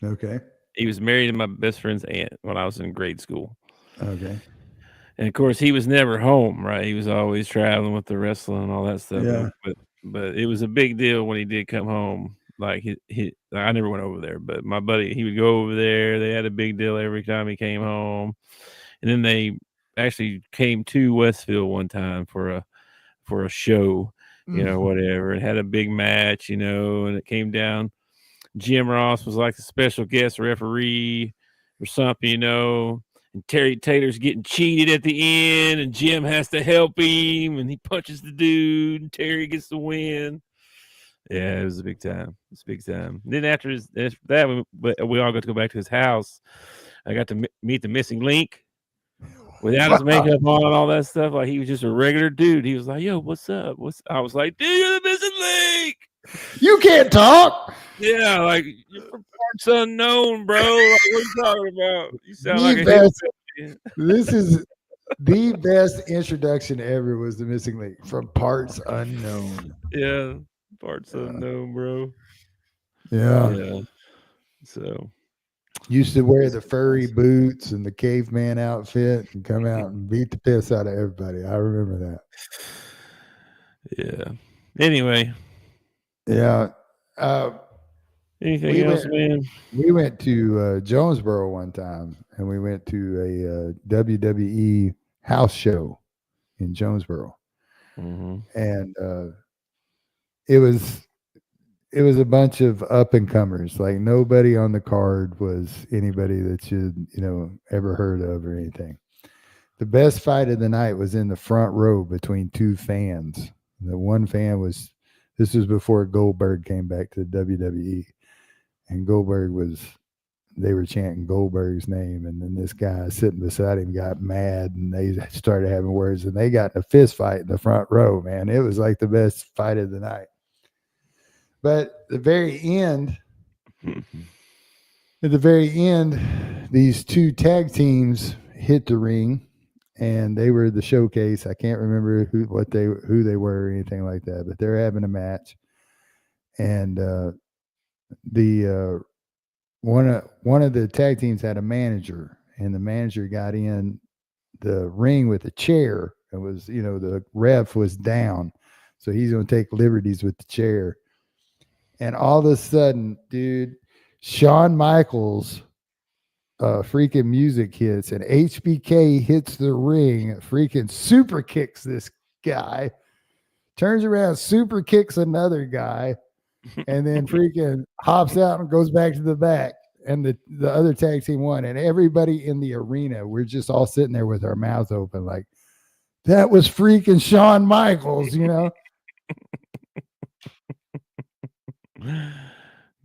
S4: Okay.
S3: He was married to my best friend's aunt when I was in grade school.
S4: Okay.
S3: And of course, he was never home, right? He was always traveling with the wrestling and all that stuff.
S4: Yeah.
S3: But it was a big deal when he did come home. I never went over there, but my buddy, he would go over there. They had a big deal every time he came home. And then they actually came to Westville one time for a show, whatever, and had a big match, and it came down. Jim Ross was like the special guest referee or something, and Terry Taylor's getting cheated at the end, and Jim has to help him, and he punches the dude, and Terry gets the win. Yeah, it was a big time. It's a big time. Then after that, we all got to go back to his house. I got to meet the missing link without his makeup on and all that stuff. He was just a regular dude. He was like, "Yo, what's up?" I was like, "Dude, you're the missing link.
S4: You can't talk."
S3: Yeah, you're from parts unknown, bro. What are you talking about? You sound like
S4: this is the best introduction ever. Was the missing link from parts unknown?
S3: Yeah, parts unknown, bro.
S4: Yeah.
S3: So
S4: used to wear the furry boots and the caveman outfit and come out and beat the piss out of everybody. I remember that.
S3: yeah. Anyway,
S4: Yeah.
S3: anything
S4: We
S3: else,
S4: went
S3: man?
S4: we went to Jonesboro one time, and we went to a WWE house show in Jonesboro,
S3: Mm-hmm.
S4: and it was it was a bunch of up and comers. Like nobody on the card was anybody that you'd ever heard of or anything. The best fight of the night was in the front row between two fans. The one fan was this was before Goldberg came back to the WWE, and Goldberg was they were chanting Goldberg's name, and then this guy sitting beside him got mad, and they started having words, and they got in a fist fight in the front row. Man, it was like the best fight of the night. But at the very end, these two tag teams hit the ring, and they were the showcase. I can't remember who they were or anything like that, but they're having a match, and the one of the tag teams had a manager, and the manager got in the ring with a chair. It was the ref was down, so he's going to take liberties with the chair. And all of a sudden, dude, Shawn Michaels freaking music hits, and HBK hits the ring, freaking super kicks this guy, turns around, super kicks another guy, and then freaking hops out and goes back to the back. And the other tag team won. And everybody in the arena, we're just all sitting there with our mouths open, like, that was freaking Shawn Michaels,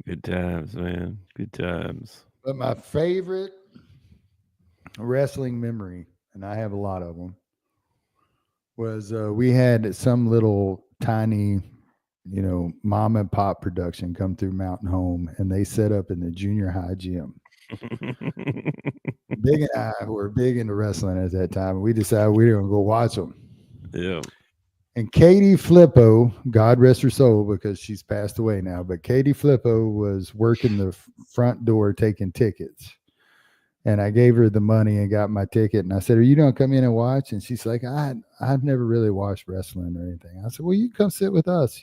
S3: Good times, man. Good times.
S4: But my favorite wrestling memory, and I have a lot of them, was we had some little tiny, mom and pop production come through Mountain Home, and they set up in the junior high gym. Big and I were big into wrestling at that time, and we decided we were going to go watch them.
S3: Yeah.
S4: And Katie Flippo, God rest her soul, because she's passed away now, but Katie Flippo was working the front door taking tickets. And I gave her the money and got my ticket. And I said, "Are you going to come in and watch?" And she's like, I've never really watched wrestling or anything. I said, "Well, you come sit with us,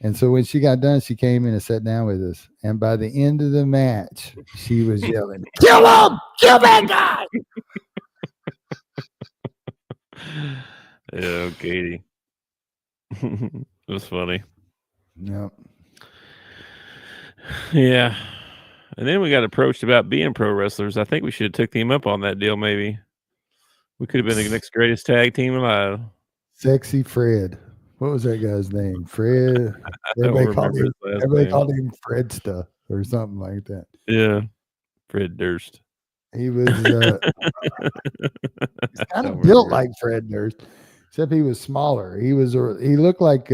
S4: And so when she got done, she came in and sat down with us. And by the end of the match, she was yelling, "Kill him! Kill that guy!"
S3: Yeah, Katie. It was funny.
S4: Yep.
S3: Yeah. And then we got approached about being pro wrestlers. I think we should have took him up on that deal, maybe. We could have been the next greatest tag team alive.
S4: Sexy Fred. What was that guy's name? Fred.
S3: I don't
S4: Everybody
S3: remember his last
S4: everybody
S3: name.
S4: called him Fred stuff or something like that.
S3: Yeah. Fred Durst.
S4: He was he's kind of
S3: Don't
S4: built
S3: remember.
S4: like Fred Durst, except he was smaller. He looked like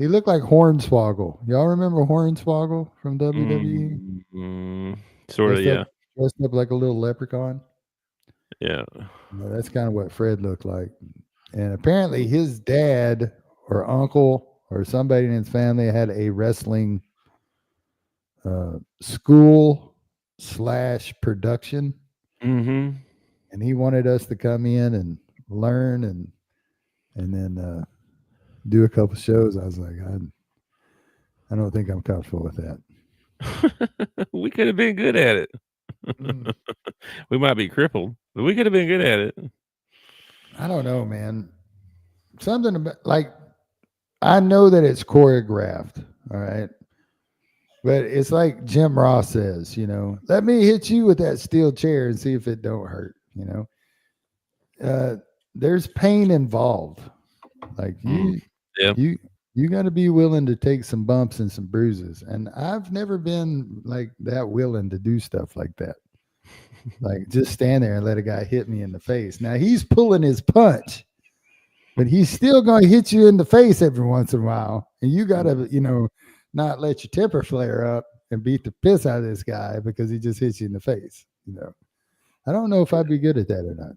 S4: Hornswoggle. Y'all remember Hornswoggle from WWE?
S3: Sort of, yeah.
S4: Dressed up like a little leprechaun.
S3: Yeah.
S4: That's kind of what Fred looked like. And apparently his dad or uncle or somebody in his family had a wrestling school / production.
S3: Mm-hmm.
S4: And he wanted us to come in and learn and then do a couple shows. I was like, I don't think I'm comfortable with that.
S3: We could have been good at it. We might be crippled, but we could have been good at it.
S4: I don't know, man. Something about, like, I know that it's choreographed, all right? But it's like Jim Ross says, let me hit you with that steel chair and see if it don't hurt, There's pain involved. Like you got to be willing to take some bumps and some bruises. And I've never been like that willing to do stuff like that. Like just stand there and let a guy hit me in the face. Now he's pulling his punch, but he's still going to hit you in the face every once in a while. And you got to, not let your temper flare up and beat the piss out of this guy because he just hits you in the face. I don't know if I'd be good at that or not.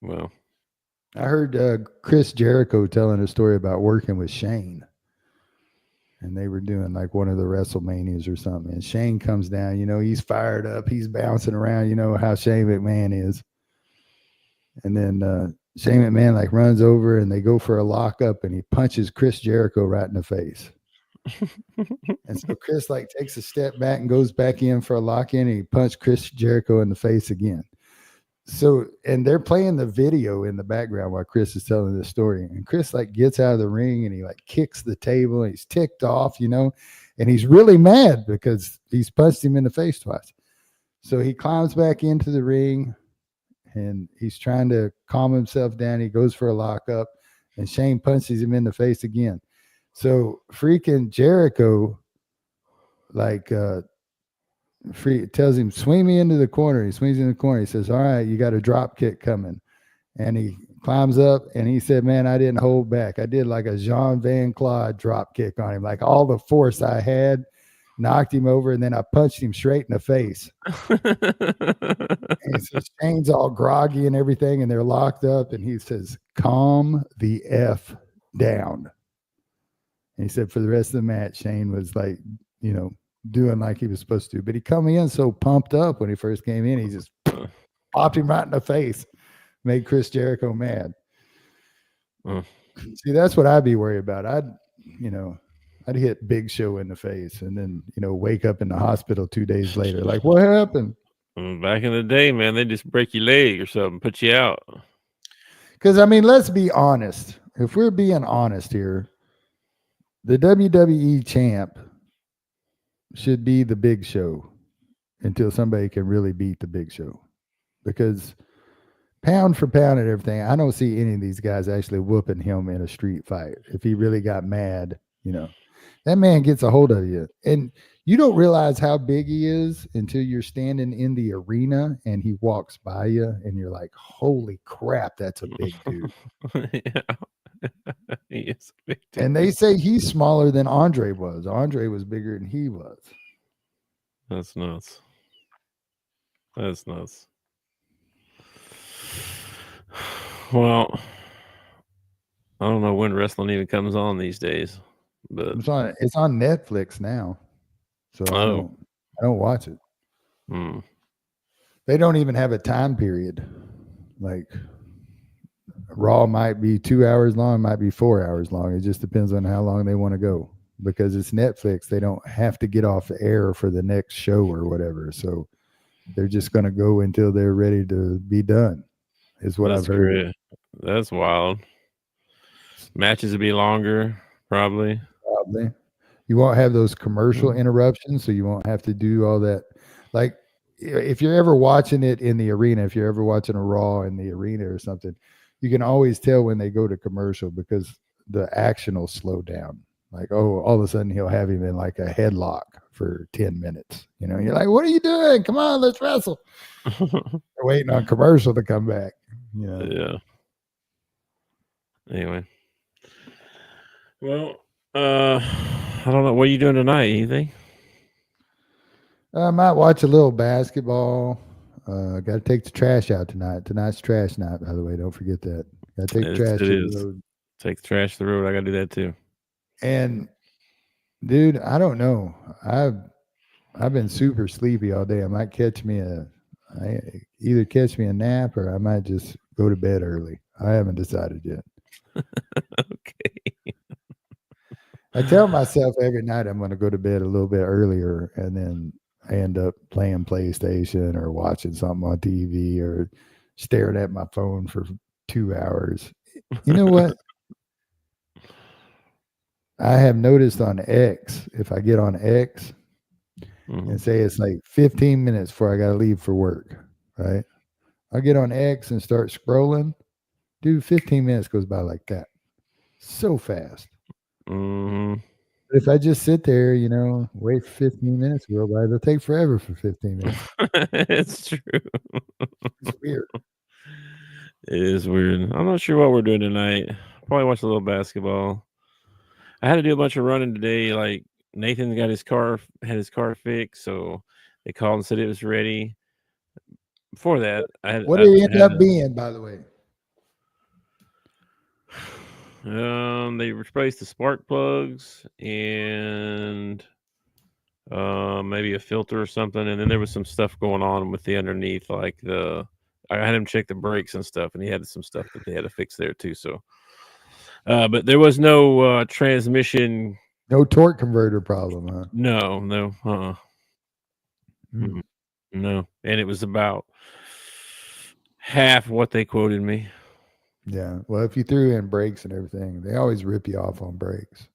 S3: Well,
S4: I heard Chris Jericho telling a story about working with Shane. and they were doing like one of the WrestleManias or something. And Shane comes down, he's fired up, he's bouncing around, how Shane McMahon is. And then Shane McMahon like runs over and they go for a lockup and he punches Chris Jericho right in the face. And so Chris like takes a step back and goes back in for a lock in and he punched Chris Jericho in the face again. So, and they're playing the video in the background while Chris is telling this story. And Chris like gets out of the ring and he like kicks the table and he's ticked off, and he's really mad because he's punched him in the face twice. So he climbs back into the ring and he's trying to calm himself down. He goes for a lockup and Shane punches him in the face again. So freaking Jericho tells him, swing me into the corner. He swings in the corner. He says, all right, you got a drop kick coming. And he climbs up and he said, man, I didn't hold back. I did like a Jean Van Claude drop kick on him. Like all the force I had knocked him over, and then I punched him straight in the face. And so Shane's all groggy and everything, and they're locked up. And he says, calm the F down. And he said for the rest of the match, Shane was like, doing like he was supposed to. But he come in so pumped up when he first came in, he just popped him right in the face, made Chris Jericho mad. See, that's what I'd be worried about. I'd hit Big Show in the face and then, wake up in the hospital 2 days later. Like, what happened?
S3: Back in the day, man, they just break your leg or something, put you out.
S4: Because, let's be honest. If we're being honest here, the WWE champ should be the Big Show until somebody can really beat the Big Show. Because pound for pound and everything, I don't see any of these guys actually whooping him in a street fight. If he really got mad, that man gets a hold of you. And you don't realize how big he is until you're standing in the arena and he walks by you and you're like, holy crap, that's a big dude.
S3: Yeah. He is a big dude.
S4: And they say he's smaller than Andre was. Andre was bigger than he was.
S3: That's nuts. That's nuts. Well, I don't know when wrestling even comes on these days, but
S4: it's on Netflix now. So I don't watch it. They don't even have a time period. Like Raw might be 2 hours long, might be 4 hours long. It just depends on how long they want to go. Because it's Netflix, they don't have to get off the air for the next show or whatever. So they're just going to go until they're ready to be done, is what I've heard.
S3: Great. That's wild. Matches will be longer, probably. You won't have those commercial interruptions, so you won't have to do all that. Like, if you're ever watching it in the arena, if you're ever watching a Raw in the arena or something, you can always tell when they go to commercial because the action will slow down. Like, all of a sudden he'll have him in like a headlock for 10 minutes. You're like, what are you doing? Come on, let's wrestle. They're waiting on commercial to come back. Yeah. Anyway. Well, I don't know. What are you doing tonight? Anything?
S4: I might watch a little basketball. Got to take the trash out tonight. Tonight's trash night, by the way. Don't forget that. Got to take the trash to the road.
S3: Take the trash to the road. I got to do that too.
S4: And, dude, I don't know. I've been super sleepy all day. I might either catch me a nap or I might just go to bed early. I haven't decided yet.
S3: Okay.
S4: I tell myself every night I'm going to go to bed a little bit earlier, and then I end up playing PlayStation or watching something on TV or staring at my phone for 2 hours. You know what? I have noticed on X, if I get on X and say it's like 15 minutes before I got to leave for work, right? I'll get on X and start scrolling. Dude, 15 minutes goes by like that. So fast. But if I just sit there, wait for 15 minutes to go by, it'll take forever for 15 minutes.
S3: It's true.
S4: It's weird.
S3: It is weird. I'm not sure what we're doing tonight. Probably watch a little basketball. I had to do a bunch of running today. Like Nathan had his car fixed, so they called and said it was ready. Before that,
S4: what did it end up being, by the way?
S3: They replaced the spark plugs and maybe a filter or something, and then there was some stuff going on with the underneath, like I had him check the brakes and stuff, and he had some stuff that they had to fix there too. So, but there was no transmission.
S4: No torque converter problem, huh?
S3: No,
S4: Mm.
S3: no, and it was about half what they quoted me.
S4: Yeah. Well, if you threw in brakes and everything, they always rip you off on brakes.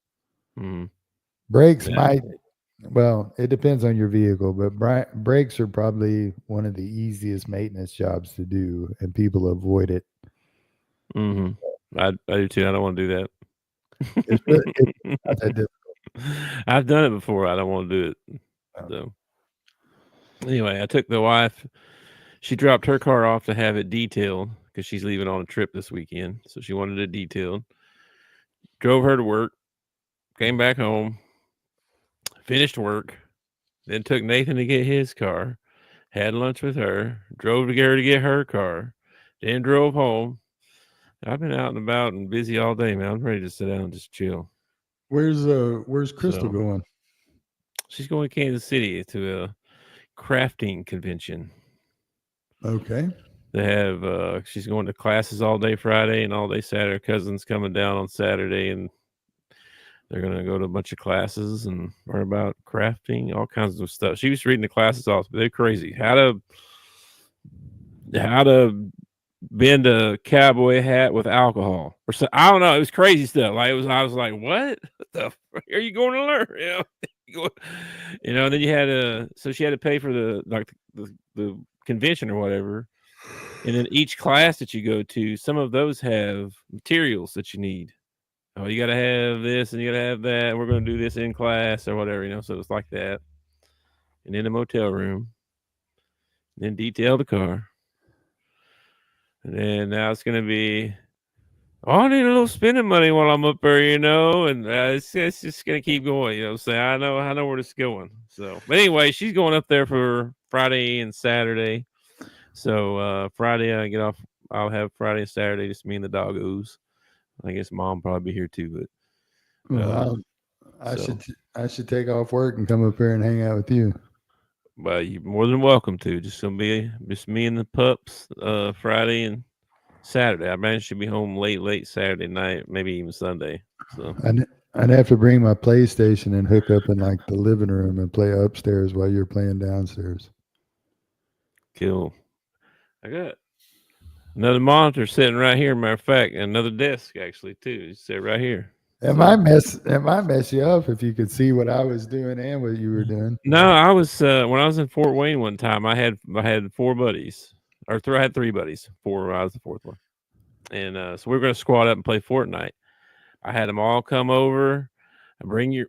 S3: Mm.
S4: Brakes
S3: Yeah.
S4: might, well, it depends on your vehicle, but brakes are probably one of the easiest maintenance jobs to do, and people avoid it.
S3: Mm-hmm. I do too. I don't want to do that.
S4: It's not that difficult.
S3: I've done it before. I don't want to do it. So anyway, I took the wife. She dropped her car off to have it detailed because she's leaving on a trip this weekend. So she wanted it detailed. Drove her to work. Came back home. Finished work. Then took Nathan to get his car. Had lunch with her. Drove to get her to get her car. Then drove home. I've been out and about and busy all day, man. I'm ready to sit down and just chill.
S4: Where's Crystal going?
S3: She's going to Kansas City to a crafting convention.
S4: Okay.
S3: They have she's going to classes all day Friday and all day Saturday. Her cousin's coming down on Saturday, and they're going to go to a bunch of classes and learn about crafting, all kinds of stuff. She was reading the classes off, but they're crazy. How to bend a cowboy hat with alcohol, or so, I don't know. It was crazy stuff. Like I was like, what the fuck are you going to learn? And then you had so she had to pay for the convention or whatever. And then each class that you go to, some of those have materials that you need. Oh, you got to have this and you got to have that. We're going to do this in class or whatever, So it's like that. And in a motel room. And then detail the car. And then now it's going to be, I need a little spending money while I'm up there, And it's just going to keep going, So I know where it's going. So, but anyway, she's going up there for Friday and Saturday. So Friday I get off. I'll have Friday and Saturday, just me and the doggos. I guess Mom probably be here too, but
S4: I should take off work and come up here and hang out with you.
S3: Well, you're more than welcome to. Just gonna be just me and the pups. Friday and Saturday. I imagine she'll be home late Saturday night, maybe even Sunday. So
S4: I'd have to bring my PlayStation and hook up in like the living room and play upstairs while you're playing downstairs.
S3: Cool. I got another monitor sitting right here. Matter of fact, another desk actually too. It's sit right here.
S4: It might mess you up if you could see what I was doing and what you were doing.
S3: No, I was when I was in Fort Wayne one time. I had 4 buddies, or I had 3 buddies. 4. I was the 4th one, and so we were going to squad up and play Fortnite. I had them all come over. Bring your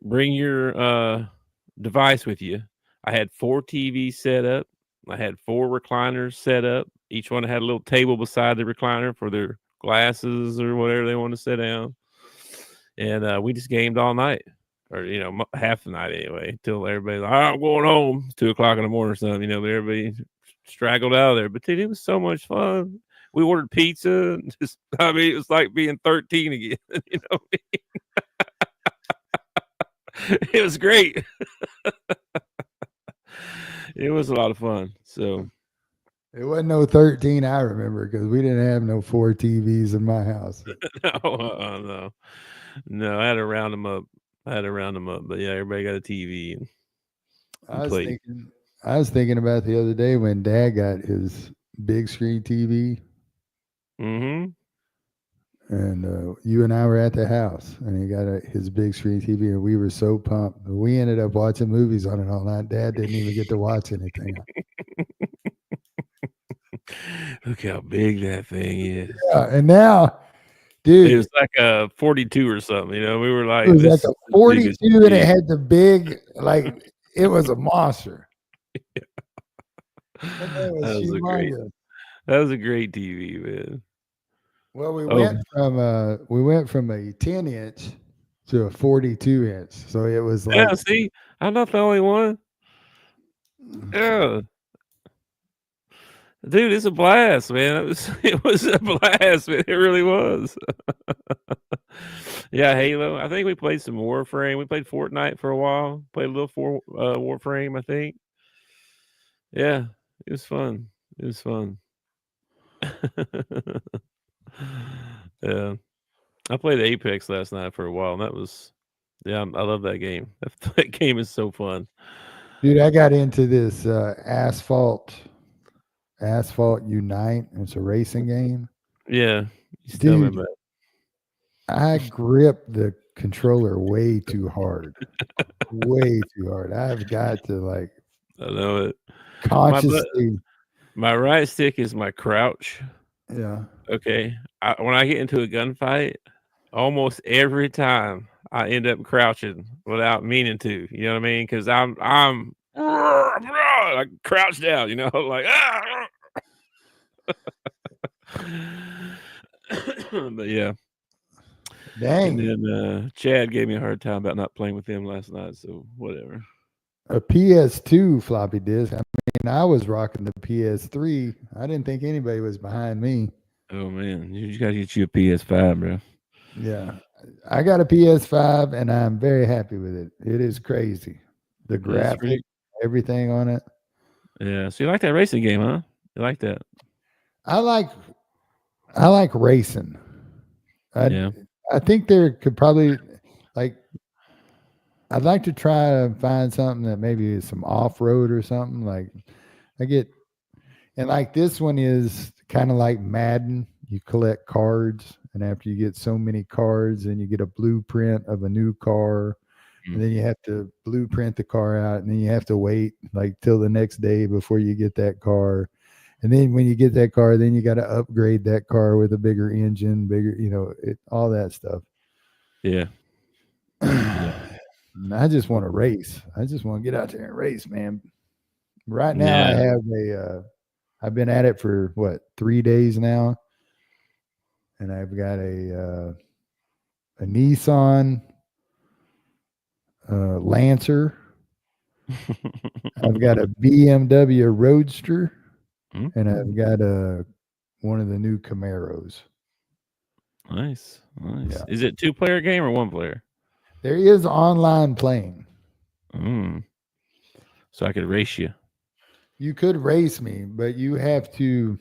S3: device with you. I had 4 TVs set up. I had 4 recliners set up. Each one had a little table beside the recliner for their glasses or whatever they want to sit down. And we just gamed all night, or half the night anyway, until everybody's like, all right, I'm going home. It's 2:00 in the morning or something, but everybody straggled out of there. But dude, it was so much fun. We ordered pizza, and it was like being 13 again. It was great. It was a lot of fun. So
S4: it wasn't no 13, I remember, because we didn't have no 4 TVs in my house.
S3: No, I had to round them up. But yeah, everybody got a TV. And
S4: I was thinking about the other day when Dad got his big screen TV.
S3: Mm-hmm.
S4: And you and I were at the house, and he got his big screen TV, and we were so pumped. We ended up watching movies on it all night. Dad didn't even get to watch anything.
S3: Look how big that thing is.
S4: Yeah, and now, dude,
S3: it was like a 42 or something. We were like,
S4: it was like a 42, and it had the big, like it was a monster.
S3: Yeah. That was a great TV, man.
S4: Well, we went from a 10-inch to a 42-inch, so it was like,
S3: yeah. See, I'm not the only one. Yeah, dude, it's a blast, man. It was a blast, man. It really was. Yeah, Halo. I think we played some Warframe. We played Fortnite for a while. Played a little Warframe, I think. Yeah, it was fun. It was fun. Yeah. I played Apex last night for a while, and that was yeah, I love that game. That game is so fun.
S4: Dude, I got into this Asphalt Unite. It's a racing game.
S3: Yeah. You tell me
S4: Dude,
S3: about
S4: I grip the controller way too hard. Way too hard. I've got to like
S3: it. I know it.
S4: consciously.
S3: My right stick is my crouch.
S4: Yeah.
S3: Okay. When I get into a gunfight, almost every time I end up crouching without meaning to. You know what I mean? Because I'm like crouched down. You know, like but yeah.
S4: Dang.
S3: And then Chad gave me a hard time about not playing with him last night. So whatever.
S4: A PS2 floppy disk. I mean, I was rocking the PS3. I didn't think anybody was behind me.
S3: Oh man, you gotta get you a PS5, bro.
S4: Yeah. I got a PS5 and I'm very happy with it. It is crazy. The
S3: It's
S4: graphic,
S3: pretty.
S4: everything on it.
S3: Yeah. So you like that racing game, huh? You like that?
S4: I like racing.
S3: Yeah.
S4: I think there could probably like I'd like to try to find something that maybe is some off road or something. Like I get and like this one is kind of like Madden. You collect cards, and after you get so many cards, then you get a blueprint of a new car. And then you have to blueprint the car out, and then you have to wait like till the next day before you get that car. And then when you get that car, then you got to upgrade that car with a bigger engine, bigger, all that stuff.
S3: Yeah.
S4: And I just want to race. I just want to get out there and race, man. Right now, I
S3: Yeah.
S4: have I've been at it for 3 days now, and I've got a Nissan Lancer. I've got a BMW Roadster, and I've got one of the new Camaros.
S3: Nice.
S4: Yeah.
S3: Is it 2-player game or 1-player?
S4: There is online playing.
S3: So I could race you.
S4: You could race me, but you have to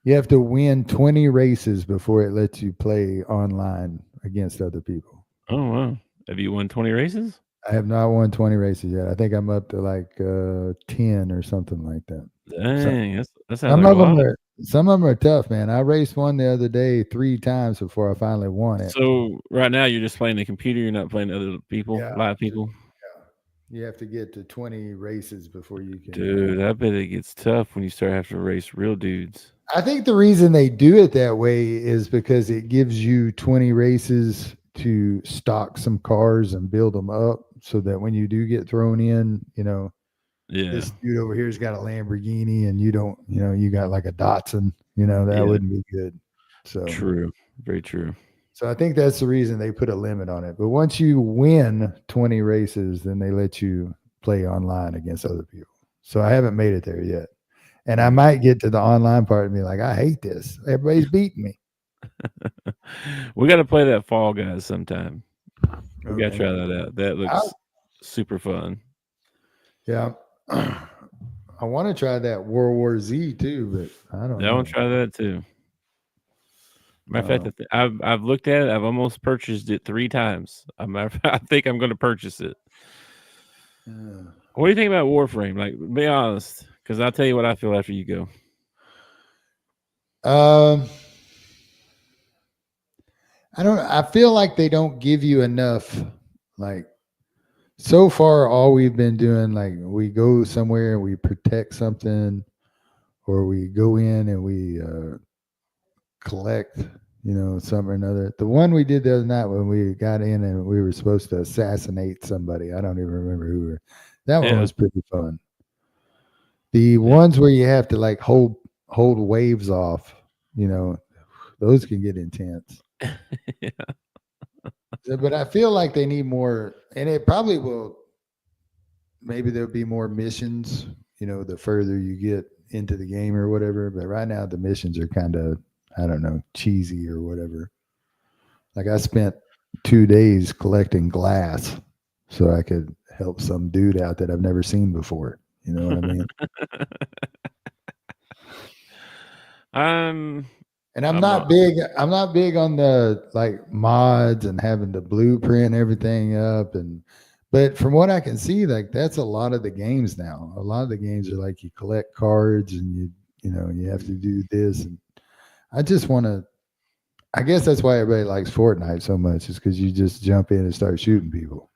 S4: win 20 races before it lets you play online against other people.
S3: Oh wow. Have you won 20 races?
S4: I have not won 20 races yet. I think I'm up to like 10 or something like that.
S3: Dang, that sounds
S4: Some
S3: like
S4: of
S3: a lot.
S4: them are tough, man. I raced one the other day 3 times before I finally won it.
S3: So right now you're just playing the computer, you're not playing other people, live people?
S4: You have to get to 20 races before you can.
S3: Dude, I bet it gets tough when you start having to race real dudes.
S4: I think the reason they do it that way is because it gives you 20 races to stock some cars and build them up so that when you do get thrown in, this dude over here's got a Lamborghini and you don't, you got like a Datsun, that wouldn't be good. So
S3: true. Very true.
S4: So I think that's the reason they put a limit on it. But once you win 20 races, then they let you play online against other people. So I haven't made it there yet. And I might get to the online part and be like, I hate this. Everybody's beating me.
S3: We got to play that Fall Guys sometime. We got to try that out. That looks super fun.
S4: Yeah. I want to try that World War Z too, but I don't know.
S3: I want to try that too. Matter of fact, I've looked at it. I've almost purchased it 3 times. I think I'm going to purchase it. What do you think about Warframe? Like, be honest, because I'll tell you what I feel after you go.
S4: I feel like they don't give you enough. Like, so far, all we've been doing, like, we go somewhere and we protect something, or we go in and we collect, something or another. The one we did the other night when we got in and we were supposed to assassinate somebody. I don't even remember who we were. That one was pretty fun. The ones where you have to like hold waves off, those can get intense. But I feel like they need more, and it probably will. Maybe there'll be more missions, the further you get into the game or whatever. But right now the missions are kind of, I don't know, cheesy or whatever. Like I spent 2 days collecting glass so I could help some dude out that I've never seen before. You know what I mean?
S3: I'm
S4: And I'm
S3: I'm
S4: not big. I'm not big on the like mods and having to blueprint everything up. But from what I can see, like that's a lot of the games now. A lot of the games are like you collect cards and you have to do this. And I just want to. I guess that's why everybody likes Fortnite so much, is because you just jump in and start shooting people.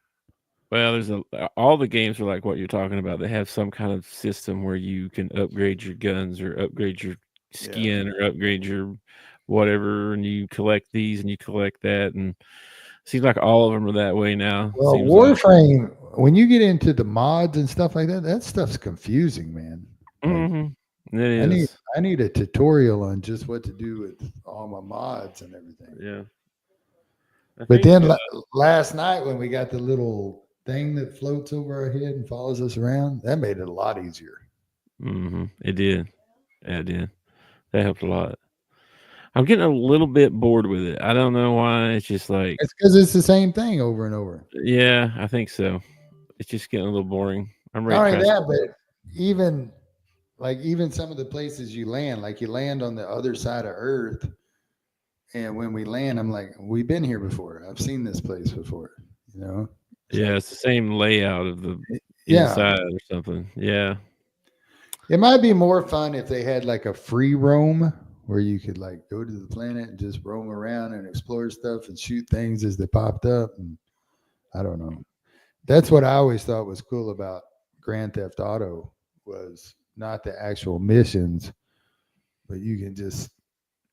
S3: Well, there's all the games are like what you're talking about. They have some kind of system where you can upgrade your guns or upgrade your skin or upgrade your whatever, and you collect these and you collect that, and seems like all of them are that way now.
S4: Well,
S3: Seems like.
S4: Warframe, when you get into the mods and stuff like that, that stuff's confusing, man. Like,
S3: It
S4: I need
S3: is.
S4: I need a tutorial on just what to do with all my mods and everything.
S3: Yeah.
S4: But then last night when we got the little thing that floats over our head and follows us around, that made it a lot easier.
S3: It did. Yeah, it did. That helped a lot. I'm getting a little bit bored with it. I don't know why. It's just like,
S4: It's because it's the same thing over and over.
S3: yeah, I think so. It's just getting a little boring. I'm
S4: Not
S3: ready to
S4: only
S3: try.
S4: that, but even some of the places you land, like you land on the other side of Earth, and when we land, I'm like, we've been here before. I've seen this place before. You know?
S3: Yeah, it's the same layout of the
S4: Yeah.
S3: inside or something. Yeah.
S4: It might be more fun if they had like a free roam where you could like go to the planet and just roam around and explore stuff and shoot things as they popped up. And I don't know. That's what I always thought was cool about Grand Theft Auto, was not the actual missions, but you can just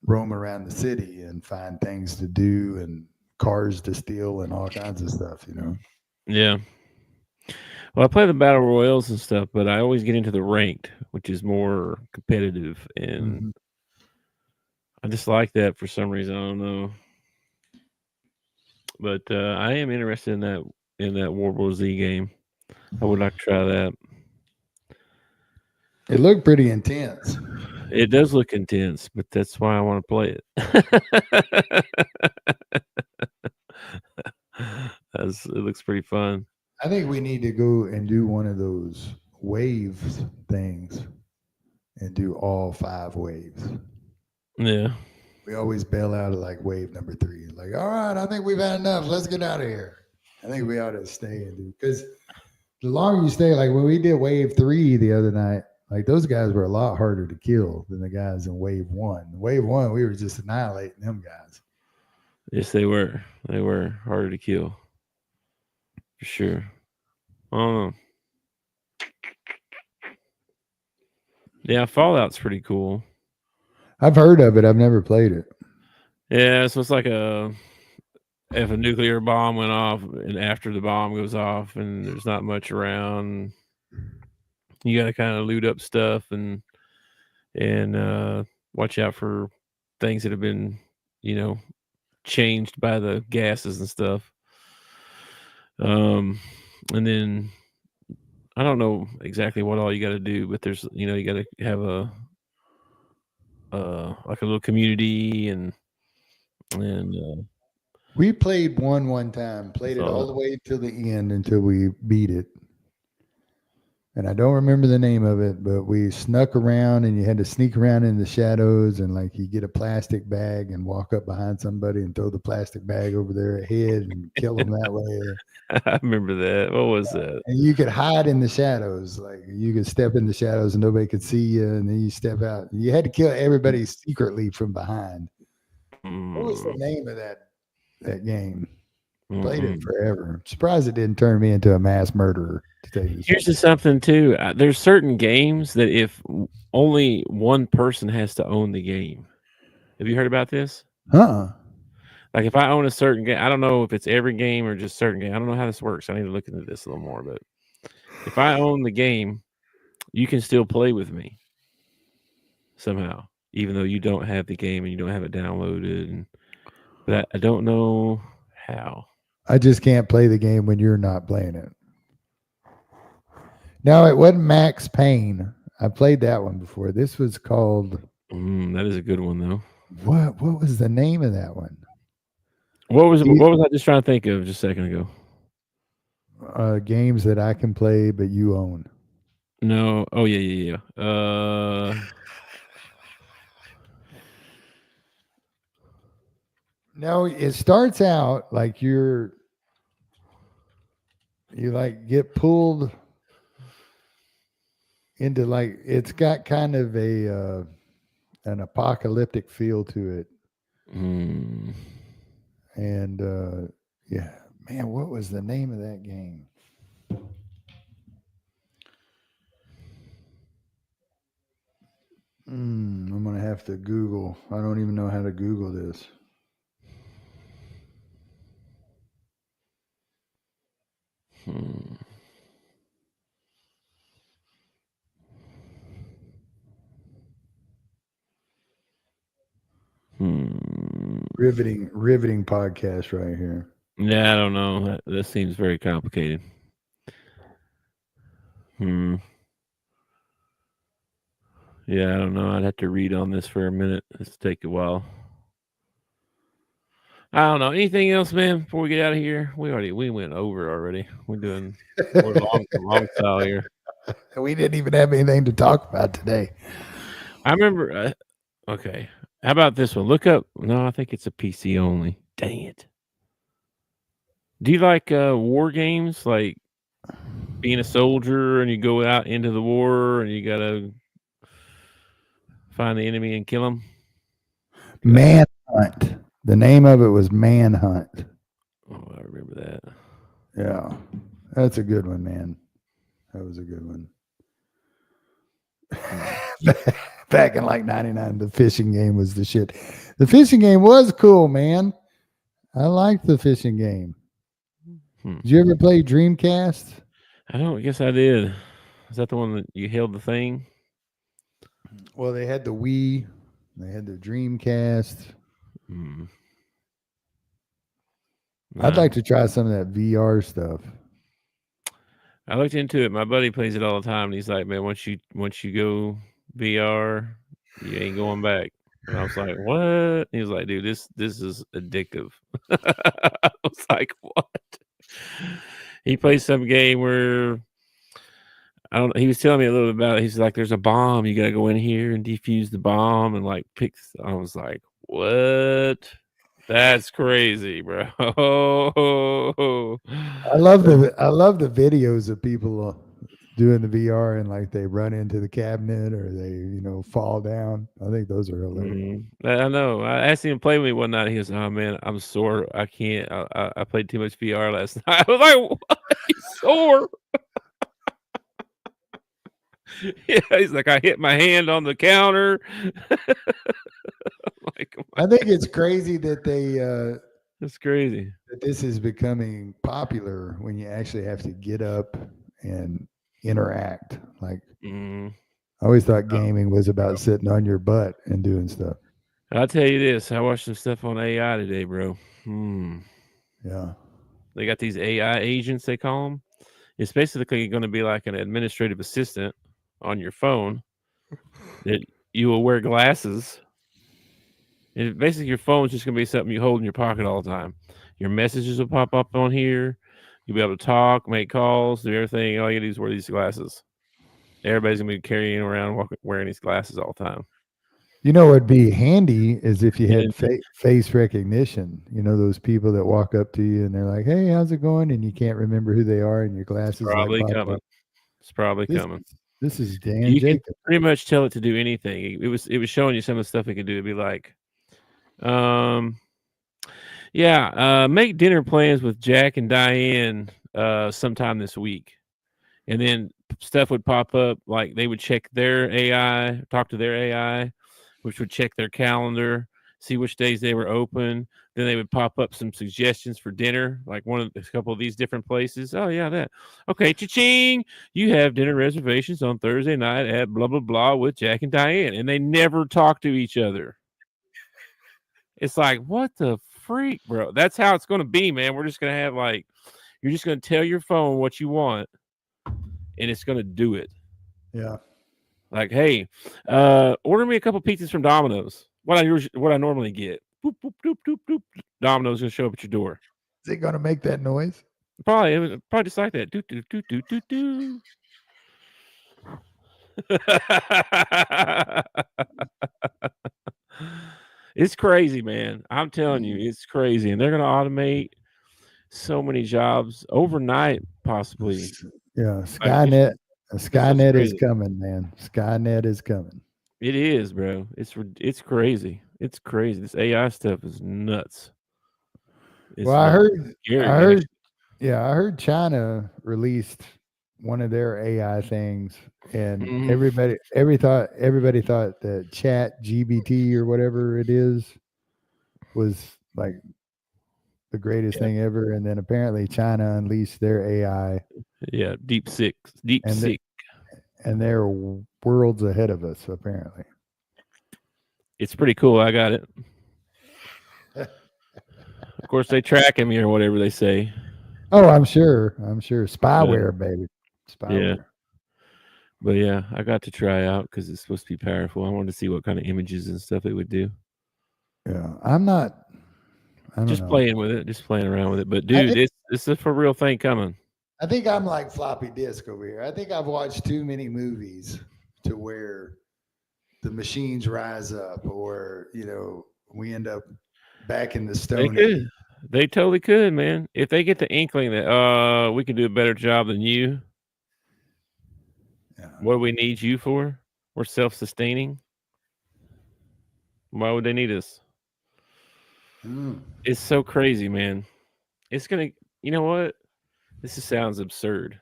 S4: roam around the city and find things to do and cars to steal and all kinds of stuff,
S3: Yeah. Well, I play the battle royals and stuff, but I always get into the ranked, which is more competitive, and I just like that for some reason. I don't know, but I am interested in that World War Z game. I would like to try that.
S4: It looked pretty intense.
S3: It does look intense, but that's why I want to play it. It looks pretty fun.
S4: I think we need to go and do one of those waves things and do all 5 waves.
S3: Yeah.
S4: We always bail out of like wave number 3. Like, all right, I think we've had enough. Let's get out of here. I think we ought to stay and do, because the longer you stay, like when we did wave 3 the other night, like those guys were a lot harder to kill than the guys in wave 1. Wave 1, we were just annihilating them guys.
S3: Yes, they were. They were harder to kill. For sure. I don't know. Yeah, Fallout's pretty cool.
S4: I've heard of it. I've never played it.
S3: Yeah, so it's like if a nuclear bomb went off and after the bomb goes off and there's not much around, you got to kind of loot up stuff and watch out for things that have been, changed by the gases and stuff. And then I don't know exactly what all you got to do, but there's, you got to have like a little community and
S4: we played one time, played it all the way till the end until we beat it. And I don't remember the name of it, but we snuck around and you had to sneak around in the shadows and like you get a plastic bag and walk up behind somebody and throw the plastic bag over their head and kill them that way.
S3: I remember that. What was that?
S4: And you could hide in the shadows. Like you could step in the shadows and nobody could see you. And then you step out. You had to kill everybody secretly from behind. What was the name of that game? Played it forever. I'm surprised it didn't turn me into a mass murderer.
S3: Here's just something too. There's certain games that if only one person has to own the game. Have you heard about this? Like if I own a certain game, I don't know if it's every game or just certain game. I don't know how this works. I need to look into this a little more. But if I own the game, you can still play with me somehow, even though you don't have the game and you don't have it downloaded. But I don't know how.
S4: I just can't play the game when you're not playing it. No, it wasn't Max Payne. I played that one before. This was called.
S3: That is a good one, though.
S4: What was the name of that one?
S3: What was I just trying to think of just a second ago?
S4: Games that I can play but you own.
S3: No. Oh yeah.
S4: No, it starts out like you like get pulled into like it's got kind of a an apocalyptic feel to it.
S3: Hmm.
S4: And yeah, man, what was the name of that game? I'm gonna have to Google. I don't even know how to Google this. Riveting podcast right here.
S3: Yeah, I don't know. That seems very complicated. Yeah, I don't know. I'd have to read on this for a minute. It's take a while. I don't know. Anything else, man, before we get out of here? We went over already. We're long style here.
S4: We didn't even have anything to talk about today.
S3: I remember. Okay. How about this one? Look up. No, I think it's a PC only. Dang it. Do you like war games, like being a soldier and you go out into the war and you gotta find the enemy and kill them?
S4: Manhunt. The name of it was Manhunt.
S3: Oh, I remember that.
S4: Yeah, that's a good one, man. That was a good one. Back in like 99, the fishing game was the shit. The fishing game was cool, man. I liked the fishing game. Did you ever play Dreamcast?
S3: I don't guess I did. Is that the one that you held the thing?
S4: Well, they had the Wii. They had the Dreamcast. I'd like to try some of that VR stuff.
S3: I looked into it. My buddy plays it all the time, and he's like, "Man, once you go VR, you ain't going back." And I was like, "What?" He was like, "Dude, this is addictive." I was like, "What?" He plays some game where I don't. He was telling me a little bit about it. He's like, "There's a bomb. You gotta go in here and defuse the bomb and like pick." I was like, "What?" That's crazy, bro.
S4: I love the videos of people doing the VR and like they run into the cabinet or they fall down. I think those are hilarious.
S3: I know. I asked him to play with me one night. He goes, "Oh man, I'm sore. I can't. I played too much VR last night." I was like, "What? You sore?" Yeah, he's like, "I hit my hand on the counter." Like, oh
S4: I think it's crazy that
S3: that's crazy.
S4: that this is becoming popular when you actually have to get up and interact. Like I always thought gaming was about sitting on your butt and doing stuff.
S3: I'll tell you this. I watched some stuff on AI today, bro.
S4: Yeah.
S3: They got these AI agents, they call them. It's basically going to be like an administrative assistant on your phone that you will wear glasses. And basically, your phone's just going to be something you hold in your pocket all the time. Your messages will pop up on here. You'll be able to talk, make calls, do everything. All you do is wear these glasses. Everybody's going to be carrying around, wearing these glasses all the time.
S4: You know what'd be handy is if you had face recognition. You know those people that walk up to you and they're like, "Hey, how's it going?" and you can't remember who they are, and your glasses
S3: Probably
S4: like
S3: coming. It's probably coming.
S4: This is Dan
S3: You
S4: Jacob.
S3: can pretty much tell it to do anything. It was showing you some of the stuff it could do. It'd be like, make dinner plans with Jack and Diane sometime this week. And then stuff would pop up, like they would check their AI, talk to their AI, which would check their calendar, see which days they were open. Then they would pop up some suggestions for dinner, like a couple of these different places. Oh yeah, that. Okay, cha-ching! You have dinner reservations on Thursday night at blah blah blah with Jack and Diane, and they never talk to each other. It's like, what the freak, bro? That's how it's going to be, man. We're just going to have you're just going to tell your phone what you want, and it's going to do it.
S4: Yeah.
S3: Like, hey, order me a couple pizzas from Domino's. What I normally get. Boop, boop, doop, doop, doop. Domino's gonna show up at your door.
S4: Is it gonna make that noise?
S3: Probably it was probably just like that. Do do do do do do. It's crazy, man. I'm telling you, it's crazy, and they're gonna automate so many jobs overnight, possibly.
S4: Yeah,
S3: Like,
S4: Skynet is
S3: crazy.
S4: coming, man. Skynet is coming.
S3: It is, bro. It's crazy. It's crazy. This AI stuff is nuts. It's
S4: Well,
S3: nuts. Scary, actually.
S4: I heard China released one of their AI things, and
S3: Mhm.
S4: everybody thought that Chat GBT or whatever it is was like the greatest
S3: Yeah.
S4: thing ever, and then apparently China unleashed their AI,
S3: Yeah, deep sick, deep
S4: and
S3: sick.
S4: and they're worlds ahead of us apparently.
S3: It's pretty cool. I got it. Of course, they tracking me or whatever they say.
S4: Oh, I'm sure. Spyware, baby. Spyware.
S3: But yeah, I got to try out because it's supposed to be powerful. I wanted to see what kind of images and stuff it would do.
S4: Yeah, I don't
S3: Just
S4: know.
S3: playing with it, just playing around with it. But dude, it's a for real thing coming.
S4: I think I'm like floppy disk over here. I think I've watched too many movies to where the machines rise up, or we end up back in the
S3: They
S4: Stone Age.
S3: could. They totally could, man. If they get the inkling that we can do a better job than you,
S4: Yeah.
S3: what do we need you for? We're self-sustaining. Why would they need us? It's so crazy, man. It's gonna. You know what? This just sounds absurd.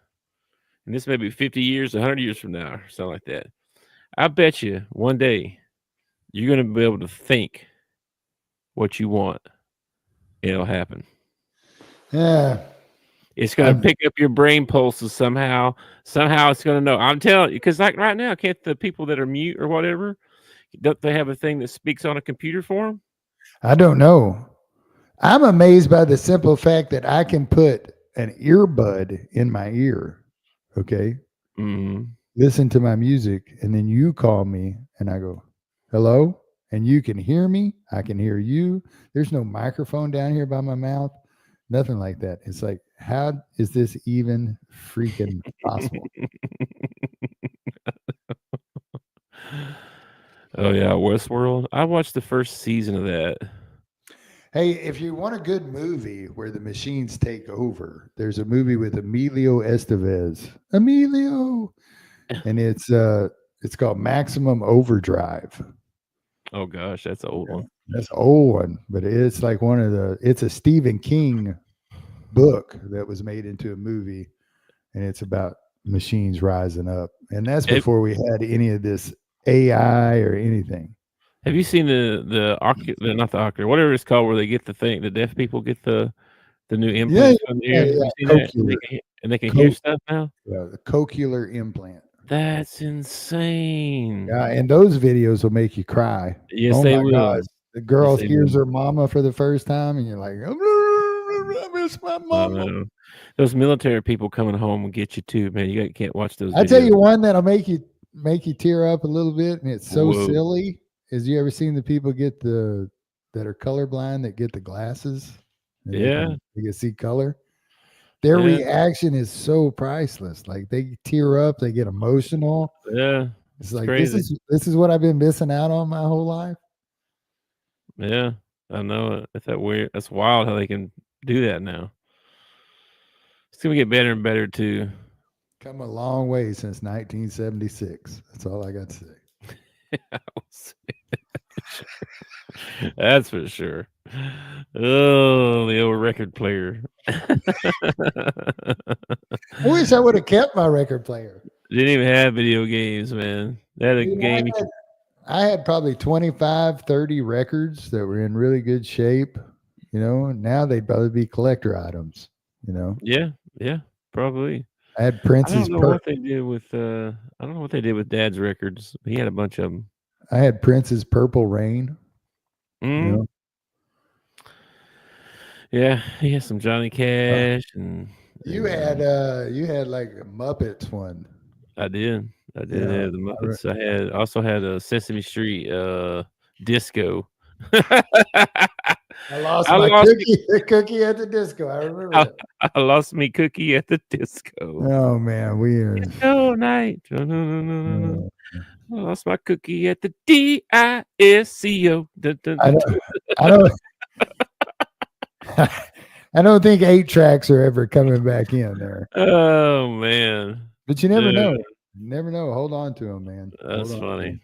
S3: And this may be 50 years, 100 years from now, or something like that. I bet you one day you're going to be able to think what you want. It'll happen.
S4: Yeah.
S3: It's going to pick up your brain pulses somehow. Somehow it's going to know. I'm telling you, because like right now, can't the people that are mute or whatever, don't they have a thing that speaks on a computer for them?
S4: I don't know. I'm amazed by the simple fact that I can put an earbud in my ear. Okay.
S3: Mm-hmm.
S4: Listen to my music, and then you call me and I go, hello, and you can hear me. I can hear you. There's no microphone down here by my mouth, nothing like that. It's like, how is this even freaking possible?
S3: Oh yeah, Westworld. I watched the first season of that.
S4: Hey, if you want a good movie where the machines take over, there's a movie with Emilio Estevez. Emilio. And it's called Maximum Overdrive.
S3: Oh gosh, that's an old one.
S4: That's an old one, but it's like it's a Stephen King book that was made into a movie, and it's about machines rising up. And that's before we had any of this AI or anything.
S3: Have you seen not the Oculus, whatever it's called, where they get the thing, the deaf people get the new implants from the ear? You seen that? And they can hear stuff now?
S4: Yeah, the cochlear implant.
S3: That's insane.
S4: Yeah, and those videos will make you cry.
S3: Yes, they will.
S4: Gosh. The girl hears her mama for the first time, and you're like, I miss my mama.
S3: Those military people coming home will get you too, man. You can't watch those videos.
S4: I tell you one that'll make you tear up a little bit, and it's so silly. Is you ever seen the people that are colorblind that get the glasses?
S3: Yeah.
S4: They can see color. Their reaction is so priceless. Like they tear up, they get emotional.
S3: Yeah.
S4: It's like crazy. This is what I've been missing out on my whole life.
S3: Yeah, I know. It's that weird. That's wild how they can do that now. It's gonna get better and better too.
S4: Come a long way since 1976. That's all I got to say.
S3: That's for sure. Oh, the old record player.
S4: I wish I would have kept my record player.
S3: Didn't even have video games, man. They had a game.
S4: I had probably 25, 30 records that were in really good shape. Now they'd probably be collector items.
S3: Yeah, probably.
S4: I had Prince's.
S3: I don't know what they did with. I don't know what they did with Dad's records. He had a bunch of them.
S4: I had Prince's Purple Rain.
S3: Yeah, he had some Johnny Cash, and
S4: you had like a Muppets one.
S3: I did have the Muppets. I also had a Sesame Street disco.
S4: I lost
S3: I
S4: my
S3: lost
S4: cookie at the disco. I remember that.
S3: I lost me cookie at the disco.
S4: Oh man, we are.
S3: Disco night. I lost my cookie at the DISCO.
S4: I don't. I don't. I don't think 8-tracks are ever coming back in there.
S3: Oh man.
S4: But you never
S3: Dude.
S4: know. You never know. Hold on to them, man.
S3: That's funny.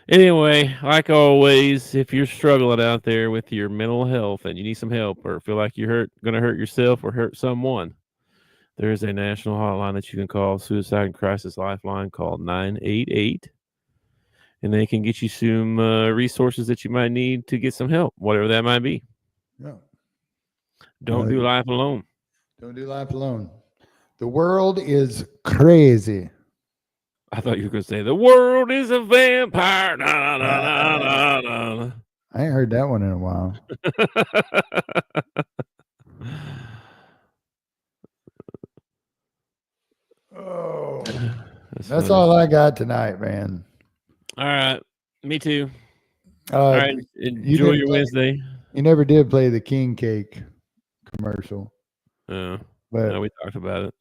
S3: Anyway, like always, if you're struggling out there with your mental health and you need some help or feel like you're going to hurt yourself or hurt someone, there is a national hotline that you can call, Suicide and Crisis Lifeline, called 988. And they can get you some resources that you might need to get some help, whatever that might be.
S4: Yeah.
S3: Don't do life alone.
S4: Don't do life alone. The world is crazy.
S3: I thought you were going to say, the world is a vampire. Nah, nah, nah, nah, nah, nah.
S4: I ain't heard that one in a while. Oh, that's all I got tonight, man.
S3: All right. Me too. All right. Enjoy your Wednesday.
S4: You never did play the king cake commercial.
S3: But
S4: no,
S3: we talked about it.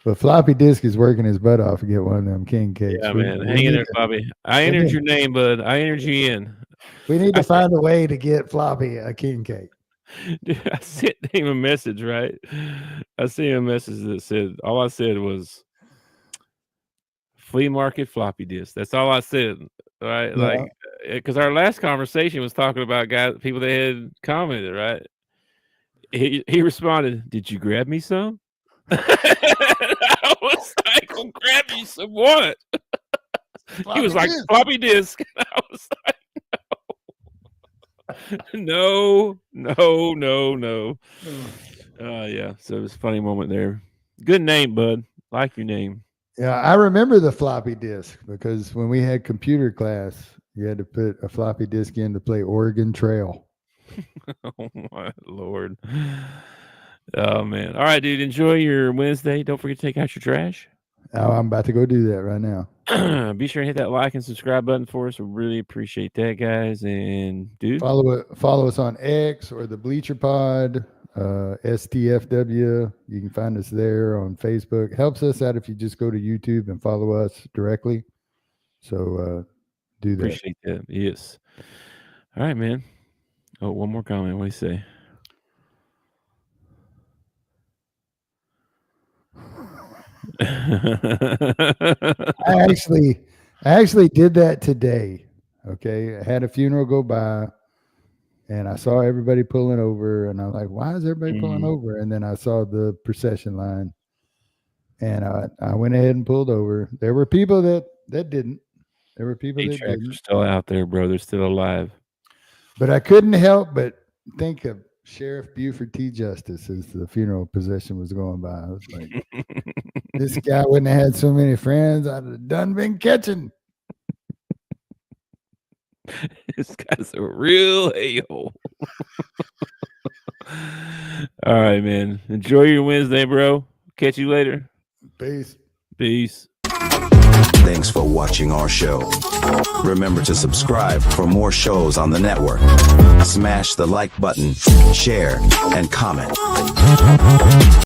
S4: But Floppy Disk is working his butt off to get one of them king cakes.
S3: Yeah, man. Hang in there, Floppy. I entered your name, bud. I entered you in.
S4: We need to find a way to get Floppy a king cake.
S3: Dude, I sent him a message, right? I sent him a message that said, all I said was flea market floppy disk. That's all I said, right? Yeah. Like, because our last conversation was talking about people that had commented, right? He responded, "Did you grab me some?" I was like, "I'll grab you some what?" He was like, "Floppy disk." And I was like, no. Yeah. So it was a funny moment there. Good name, bud. Like your name.
S4: Yeah, I remember the floppy disk because when we had computer class, you had to put a floppy disk in to play Oregon Trail.
S3: Oh my Lord. Oh man. All right, dude. Enjoy your Wednesday. Don't forget to take out your trash.
S4: Oh, I'm about to go do that right now.
S3: Be sure to hit that like and subscribe button for us. We really appreciate that, guys. And dude,
S4: follow us on X or the Bleacher Pod, STFW. You can find us there on Facebook. Helps us out if you just go to YouTube and follow us directly. So do that.
S3: Appreciate that. Yes. All right, man. Oh, one more comment. What do you say?
S4: I actually did that today. Okay. I had a funeral go by and I saw everybody pulling over and I was like, why is everybody pulling over? And then I saw the procession line and I went ahead and pulled over. There were people that didn't. There were people that didn't.
S3: Are still out there, bro. They're still alive.
S4: But I couldn't help but think of Sheriff Buford T. Justice as the funeral procession was going by. I was like, this guy wouldn't have had so many friends. I'd have done been catching.
S3: This guy's a real a-hole. All right, man. Enjoy your Wednesday, bro. Catch you later.
S4: Peace.
S3: Peace.
S5: Thanks for watching our show. Remember to subscribe for more shows on the network. Smash the like button, share, and comment.